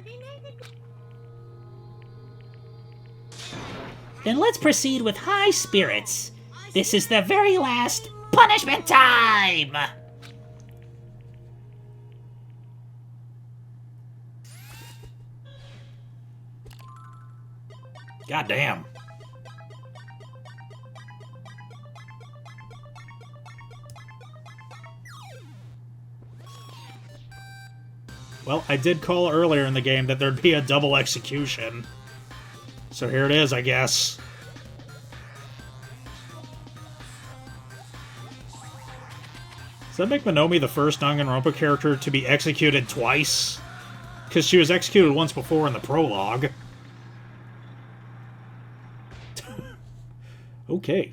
Then let's proceed with high spirits. This is the very last punishment time! Goddamn. Well, I did call earlier in the game that there'd be a double execution. So here it is, I guess. Does that make Monomi the first Danganronpa character to be executed twice? Because she was executed once before in the prologue. Okay.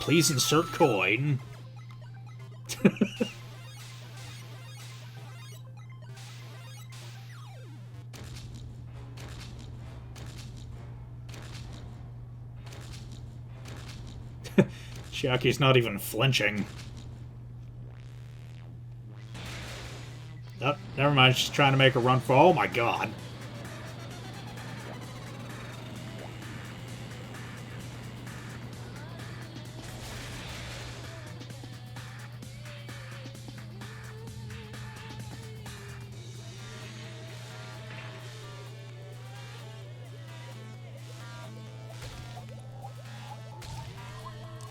Please insert coin. Chiaki's not even flinching. Oh, never mind, she's trying to make a run for... Oh my god.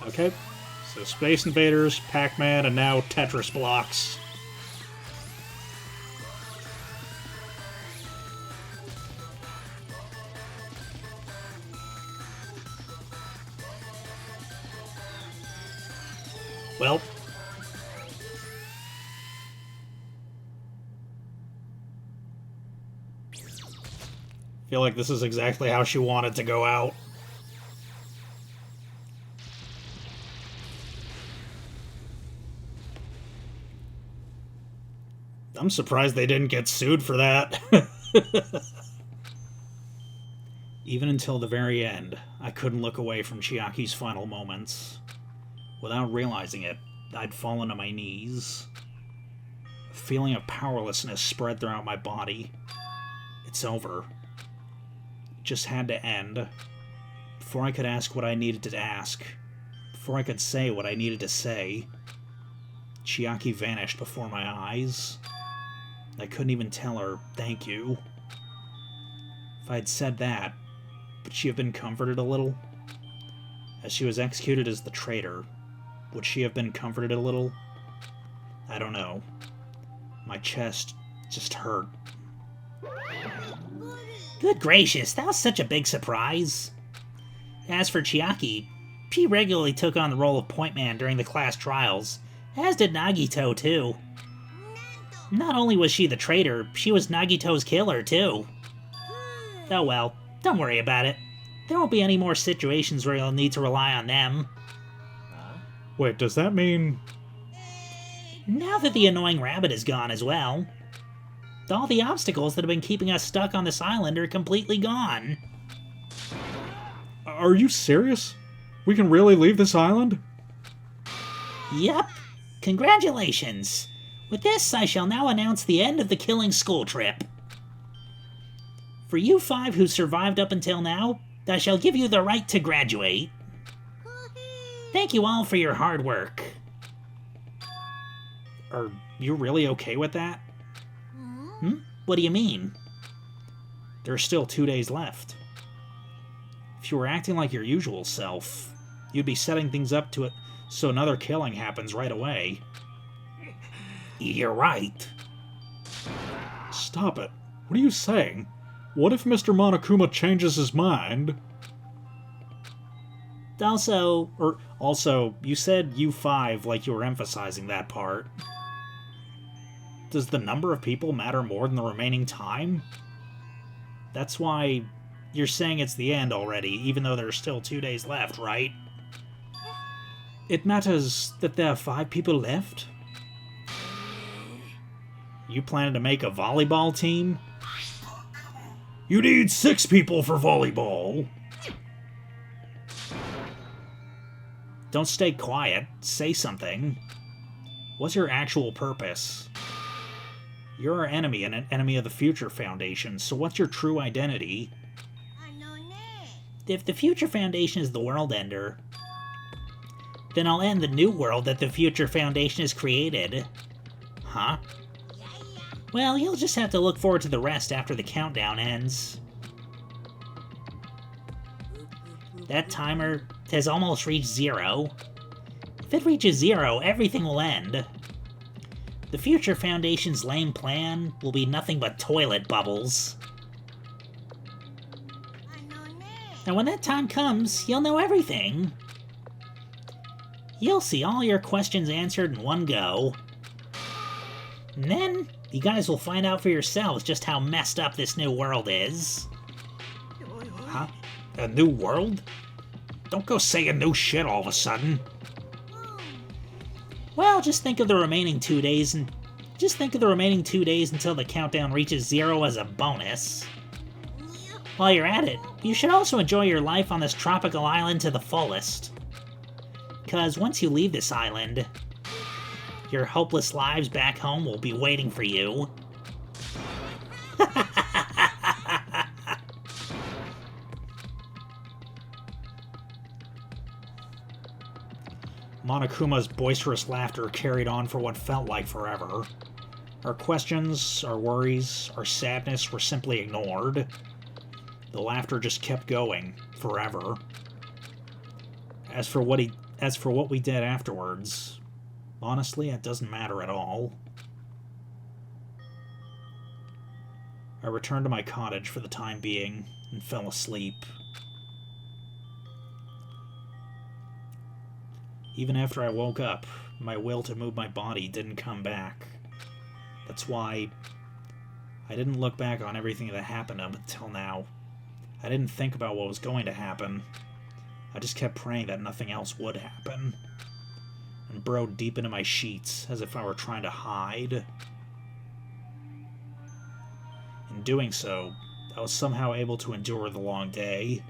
Okay, so Space Invaders, Pac-Man, and now Tetris blocks. Well. Feel like this is exactly how she wanted to go out. I'm surprised they didn't get sued for that. Even until the very end, I couldn't look away from Chiaki's final moments. Without realizing it, I'd fallen to my knees. A feeling of powerlessness spread throughout my body. It's over. It just had to end. Before I could ask what I needed to ask, before I could say what I needed to say, Chiaki vanished before my eyes. I couldn't even tell her, thank you. If I'd said that, would she have been comforted a little? As she was executed as the traitor, would she have been comforted a little? I don't know. My chest just hurt. Good gracious, that was such a big surprise. As for Chiaki, she regularly took on the role of point man during the class trials, as did Nagito too. Not only was she the traitor, she was Nagito's killer too. Oh well, don't worry about it. There won't be any more situations where you'll need to rely on them. Wait, does that mean... Now that the annoying rabbit is gone as well, all the obstacles that have been keeping us stuck on this island are completely gone. Are you serious? We can really leave this island? Yep. Congratulations. With this, I shall now announce the end of the killing school trip. For you 5 who survived up until now, I shall give you the right to graduate. Thank you all for your hard work. Are you really okay with that? What do you mean? There's still 2 days left. If you were acting like your usual self, you'd be setting things up to it so another killing happens right away. You're right. Stop it. What are you saying? What if Mr. Monokuma changes his mind? Also, you said you 5 like you were emphasizing that part. Does the number of people matter more than the remaining time? That's why you're saying it's the end already, even though there's still 2 days left, right? It matters that there are 5 people left? You planning to make a volleyball team? You need 6 people for volleyball! Don't stay quiet. Say something. What's your actual purpose? You're our enemy and an enemy of the Future Foundation, so what's your true identity? If the Future Foundation is the world ender, then I'll end the new world that the Future Foundation has created. Huh? Well, you'll just have to look forward to the rest after the countdown ends. That timer has almost reached 0. If it reaches 0, everything will end. The Future Foundation's lame plan will be nothing but toilet bubbles. And when that time comes, you'll know everything. You'll see all your questions answered in one go. And then, you guys will find out for yourselves just how messed up this new world is. Huh? A new world? Don't go saying new shit all of a sudden. Well, just think of the remaining 2 days until the countdown reaches 0 as a bonus. While you're at it, you should also enjoy your life on this tropical island to the fullest. 'Cause once you leave this island, your hopeless lives back home will be waiting for you. Monokuma's boisterous laughter carried on for what felt like forever. Our questions, our worries, our sadness were simply ignored. The laughter just kept going, forever. As for what we did afterwards, honestly, it doesn't matter at all. I returned to my cottage for the time being and fell asleep. Even after I woke up, my will to move my body didn't come back. That's why I didn't look back on everything that happened up until now. I didn't think about what was going to happen. I just kept praying that nothing else would happen, and burrowed deep into my sheets as if I were trying to hide. In doing so, I was somehow able to endure the long day.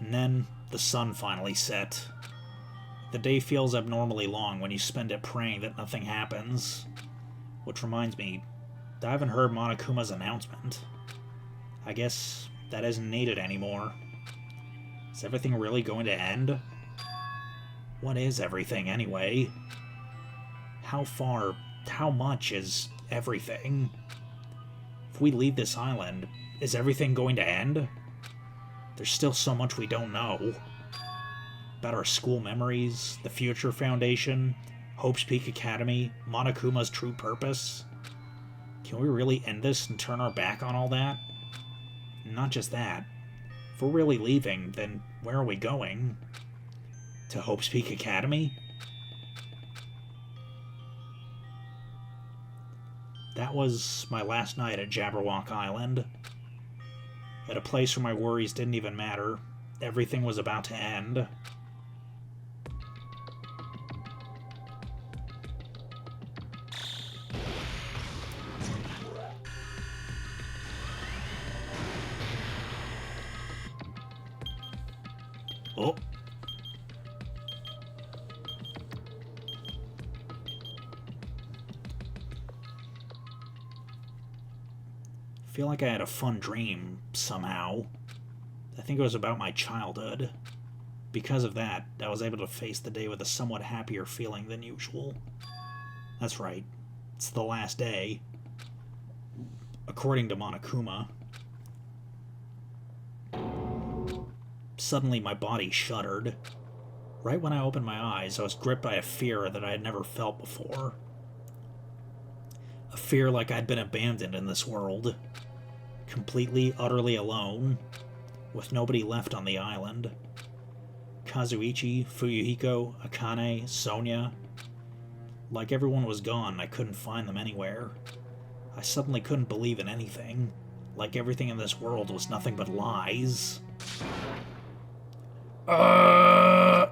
And then the sun finally set. The day feels abnormally long when you spend it praying that nothing happens. Which reminds me, I haven't heard Monokuma's announcement. I guess that isn't needed anymore. Is everything really going to end? What is everything, anyway? How much is everything? If we leave this island, is everything going to end? There's still so much we don't know. about our school memories, the Future Foundation, Hope's Peak Academy, Monokuma's true purpose. Can we really end this and turn our back on all that? Not just that. If we're really leaving, then where are we going? To Hope's Peak Academy? That was my last night at Jabberwock Island. At a place where my worries didn't even matter. Everything was about to end. Oh. I feel like I had a fun dream, somehow. I think it was about my childhood. Because of that, I was able to face the day with a somewhat happier feeling than usual. That's right. It's the last day. According to Monokuma. Suddenly, my body shuddered. Right when I opened my eyes, I was gripped by a fear that I had never felt before. A fear like I'd been abandoned in this world. Completely, utterly alone. With nobody left on the island. Kazuichi, Fuyuhiko, Akane, Sonia. Like everyone was gone, I couldn't find them anywhere. I suddenly couldn't believe in anything. Like everything in this world was nothing but lies. I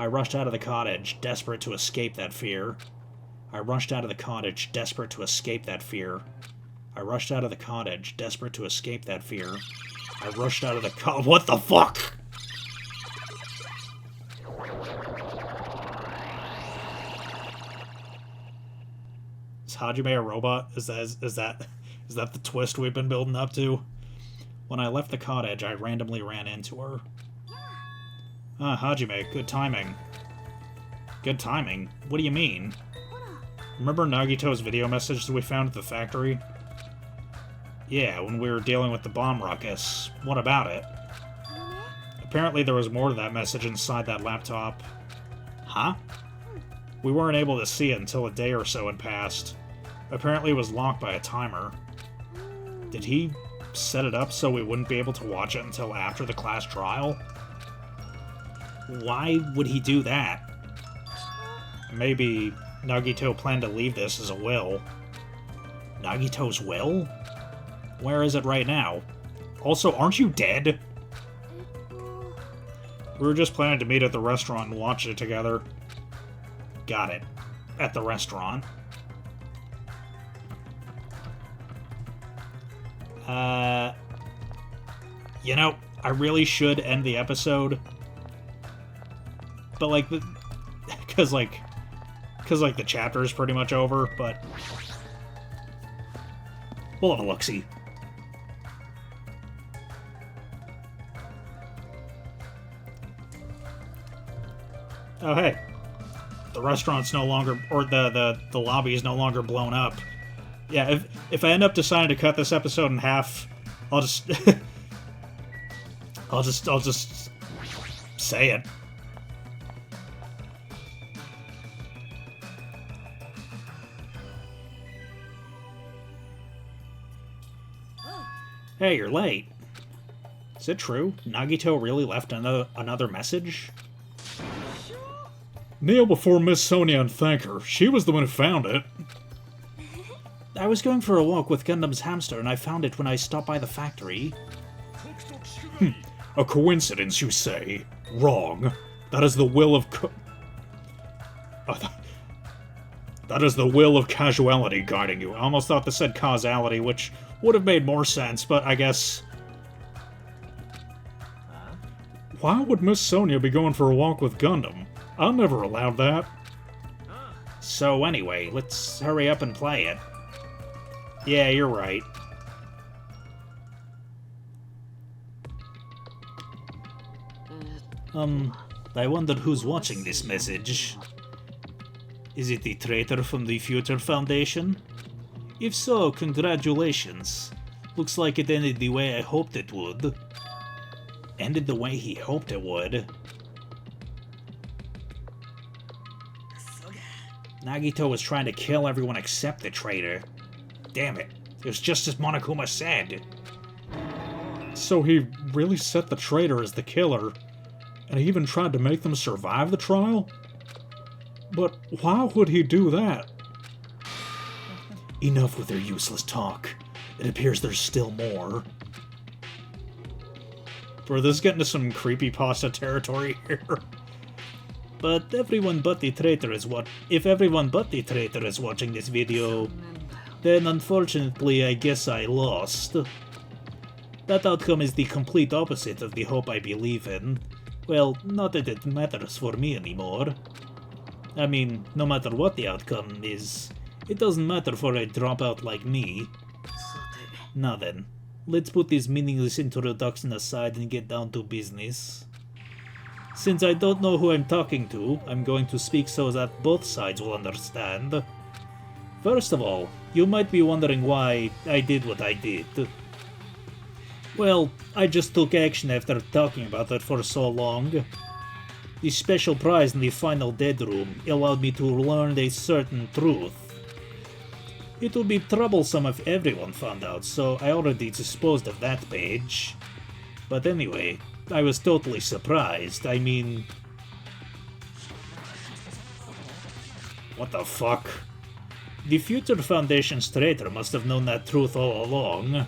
rushed out of the cottage, desperate to escape that fear. I rushed out of the cottage, desperate to escape that fear. I rushed out of the cottage, desperate to escape that fear. I rushed out of the what the fuck? Is Hajime a robot? Is that the twist we've been building up to? When I left the cottage, I randomly ran into her. Ah, Hajime, good timing. Good timing? What do you mean? Remember Nagito's video message that we found at the factory? Yeah, when we were dealing with the bomb ruckus. What about it? Apparently there was more to that message inside that laptop. Huh? We weren't able to see it until a day or so had passed. Apparently it was locked by a timer. Did he set it up so we wouldn't be able to watch it until after the class trial? Why would he do that? Maybe Nagito planned to leave this as a will. Nagito's will? Where is it right now? Also, aren't you dead? We were just planning to meet at the restaurant and watch it together. Got it. At the restaurant. You know, I really should end the episode. But, like, because the chapter is pretty much over, but we'll have a look-see. Oh, hey. The restaurant's no longer, or the lobby is no longer blown up. Yeah, if I end up deciding to cut this episode in half, I'll just I'll just say it. Hey, you're late. Is it true? Nagito really left another message? Kneel before Miss Sonia and thank her. She was the one who found it. I was going for a walk with Gundam's hamster and I found it when I stopped by the factory. A coincidence, you say? Wrong. That is the will of that is the will of casuality guiding you. I almost thought this said causality, which would have made more sense, but I guess... Why would Miss Sonia be going for a walk with Gundam? I never allowed that. So anyway, let's hurry up and play it. Yeah, you're right. I wonder who's watching this message. Is it the traitor from the Future Foundation? If so, congratulations. Looks like it ended the way I hoped it would. Ended the way he hoped it would? Nagito was trying to kill everyone except the traitor. Damn it. It was just as Monokuma said. So he really set the traitor as the killer, and he even tried to make them survive the trial? But why would he do that? Enough with their useless talk. It appears there's still more. Bro, this is getting to some creepypasta territory here. But everyone but the traitor is if everyone but the traitor is watching this video, then unfortunately I guess I lost. That outcome is the complete opposite of the hope I believe in. Well, not that it matters for me anymore. I mean, no matter what the outcome is, it doesn't matter for a dropout like me. Now then, let's put this meaningless introduction aside and get down to business. Since I don't know who I'm talking to, I'm going to speak so that both sides will understand. First of all, you might be wondering why I did what I did. Well, I just took action after talking about it for so long. The special prize in the final dead room allowed me to learn a certain truth. It would be troublesome if everyone found out, so I already disposed of that page. But anyway, I was totally surprised. I mean... What the fuck? The Future Foundation's traitor must have known that truth all along.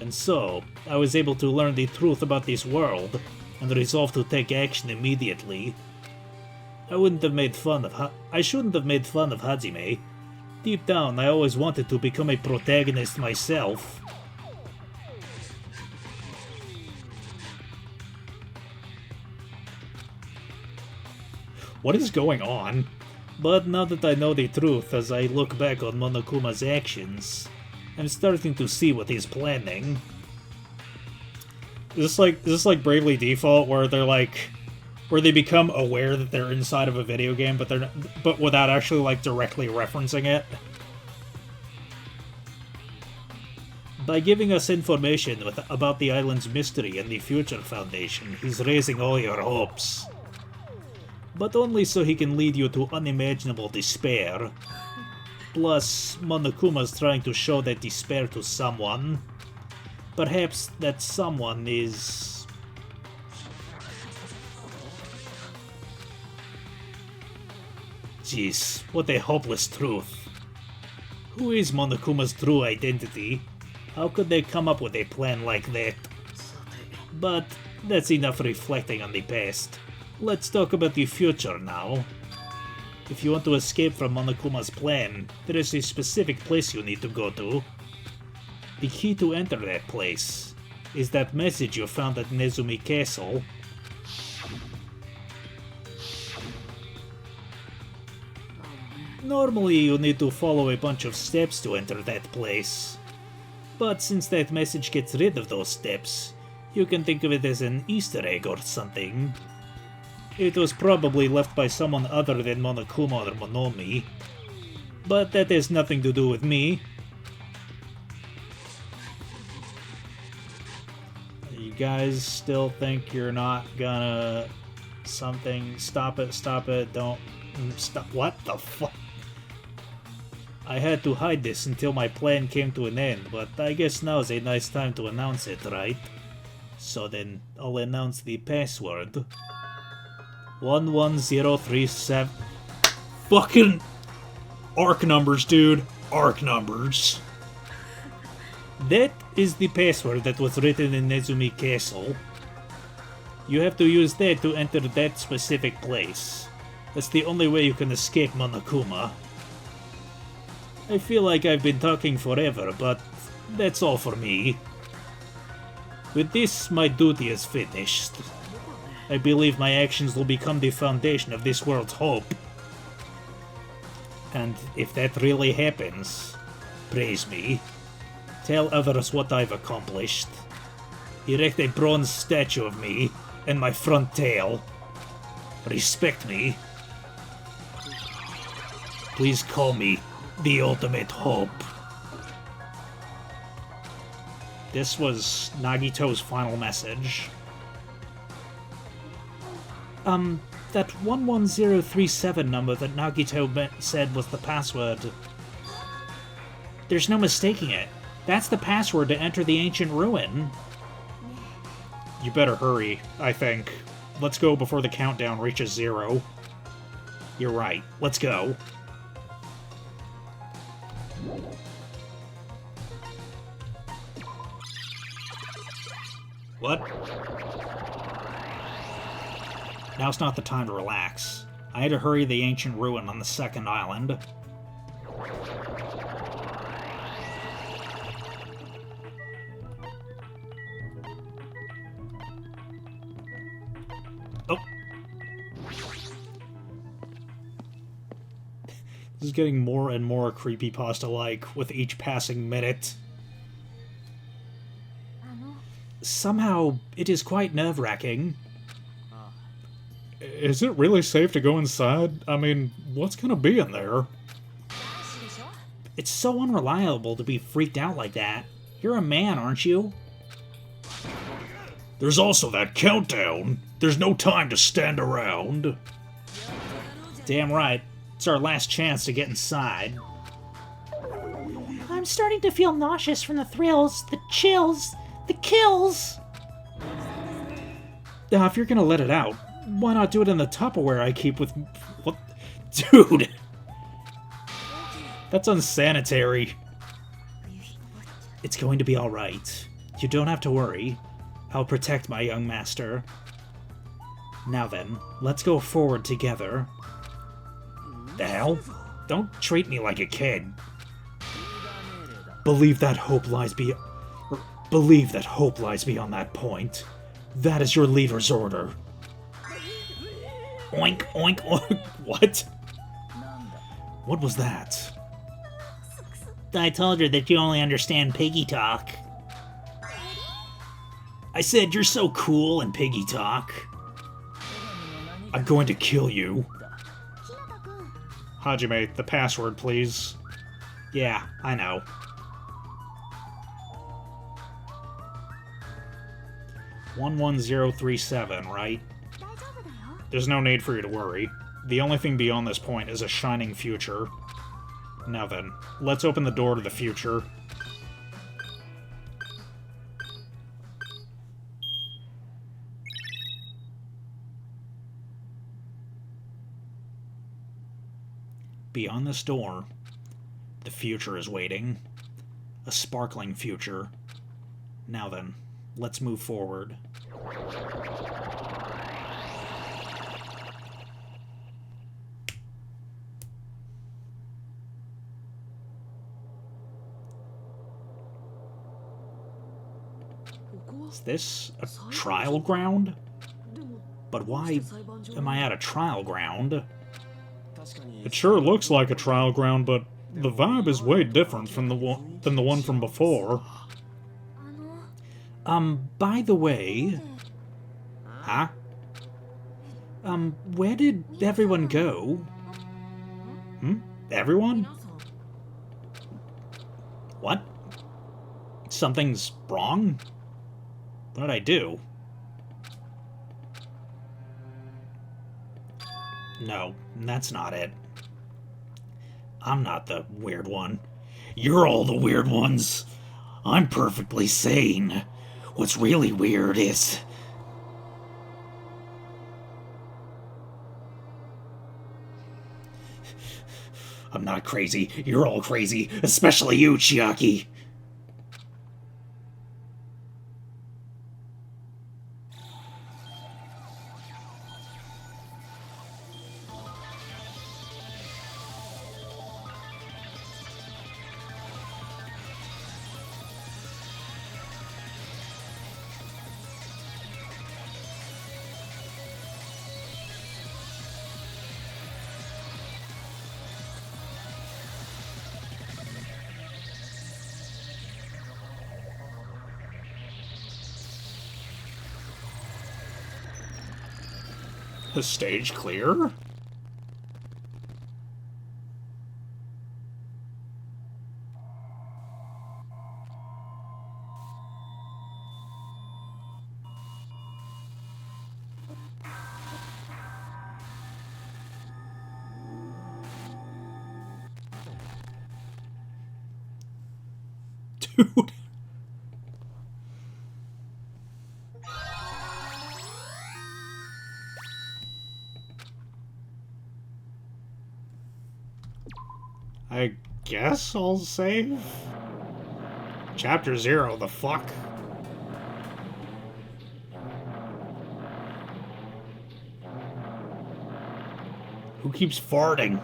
And so, I was able to learn the truth about this world, and resolved to take action immediately. I shouldn't have made fun of Hajime. Deep down, I always wanted to become a protagonist myself. What is going on? But now that I know the truth as I look back on Monokuma's actions, I'm starting to see what he's planning. Is this like Bravely Default, where they become aware that they're inside of a video game, but without actually like directly referencing it? By giving us information about the island's mystery and the Future Foundation, he's raising all your hopes. But only so he can lead you to unimaginable despair. Plus, Monokuma's trying to show that despair to someone. Perhaps that someone is... Jeez, what a hopeless truth. Who is Monokuma's true identity? How could they come up with a plan like that? But that's enough reflecting on the past. Let's talk about the future now. If you want to escape from Monokuma's plan, there is a specific place you need to go to. The key to enter that place is that message you found at Nezumi Castle. Normally you need to follow a bunch of steps to enter that place. But since that message gets rid of those steps, you can think of it as an Easter egg or something. It was probably left by someone other than Monokuma or Monomi. But that has nothing to do with me. You guys still think you're not gonna... something? Stop it, don't... Stop, what the fuck? I had to hide this until my plan came to an end, but I guess now's a nice time to announce it, right? So then, I'll announce the password. 11037. Fucking ARC numbers, dude. ARC numbers. That is the password that was written in Nezumi Castle. You have to use that to enter that specific place. That's the only way you can escape Monokuma. I feel like I've been talking forever, but that's all for me. With this, my duty is finished. I believe my actions will become the foundation of this world's hope. And if that really happens, praise me. Tell others what I've accomplished. Erect a bronze statue of me and my front tail. Respect me. Please call me the ultimate hope. This was Nagito's final message. That 11037 number that Nagito said was the password. There's no mistaking it. That's the password to enter the ancient ruin. You better hurry, I think. Let's go before the countdown reaches 0. You're right. Let's go. What? Now's not the time to relax. I had to hurry the ancient ruin on the second island. Oh. This is getting more and more creepypasta-like with each passing minute. Somehow, it is quite nerve-wracking. Is it really safe to go inside? I mean, what's gonna be in there? It's so unreliable to be freaked out like that. You're a man, aren't you? There's also that countdown. There's no time to stand around. Damn right. It's our last chance to get inside. I'm starting to feel nauseous from the thrills, the chills, the kills. Now, if you're gonna let it out, why not do it in the Tupperware I keep with... What? Dude! That's unsanitary. It's going to be alright. You don't have to worry. I'll protect my young master. Now then, let's go forward together. The hell? Don't treat me like a kid. Believe that hope lies beyond that point. That is your leader's order. Oink, oink, oink. What? What was that? I told her that you only understand piggy talk. I said you're so cool in piggy talk. I'm going to kill you. Hajime, the password, please. Yeah, I know. "11037, right? There's no need for you to worry. The only thing beyond this point is a shining future. Now then, let's open the door to the future. Beyond this door, the future is waiting. A sparkling future. Now then, let's move forward. Is this a trial ground? But why am I at a trial ground? It sure looks like a trial ground, but the vibe is way different from than the one from before. By the way... Huh? Where did everyone go? Everyone? What? Something's wrong? What did I do? No, that's not it. I'm not the weird one. You're all the weird ones. I'm perfectly sane. What's really weird is... I'm not crazy. You're all crazy. Especially you, Chiaki. The stage clear? dude. I guess I'll save. Chapter 0, the fuck? Who keeps farting?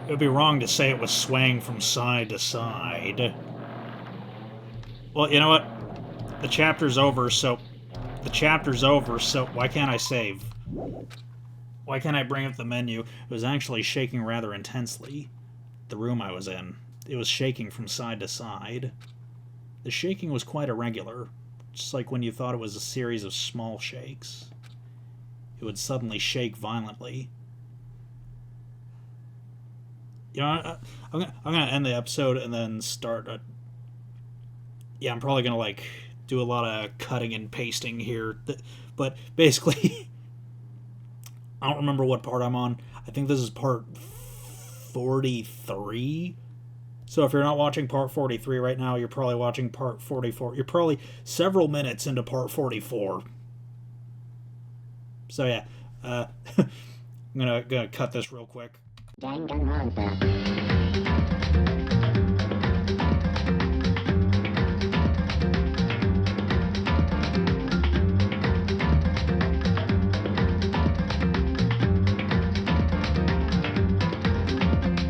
It would be wrong to say it was swaying from side to side. Well, you know what? The chapter's over, so... The chapter's over, so why can't I save? Why can't I bring up the menu? It was actually shaking rather intensely. The room I was in. It was shaking from side to side. The shaking was quite irregular. Just like when you thought it was a series of small shakes. It would suddenly shake violently. You know, I'm gonna end the episode and then start a... Yeah, I'm probably gonna, like, do a lot of cutting and pasting here. But basically... I don't remember what part I'm on. I think this is part 43. So if you're not watching part 43 right now, you're probably watching part 44. You're probably several minutes into part 44. So yeah, I'm gonna cut this real quick. Danganronpa.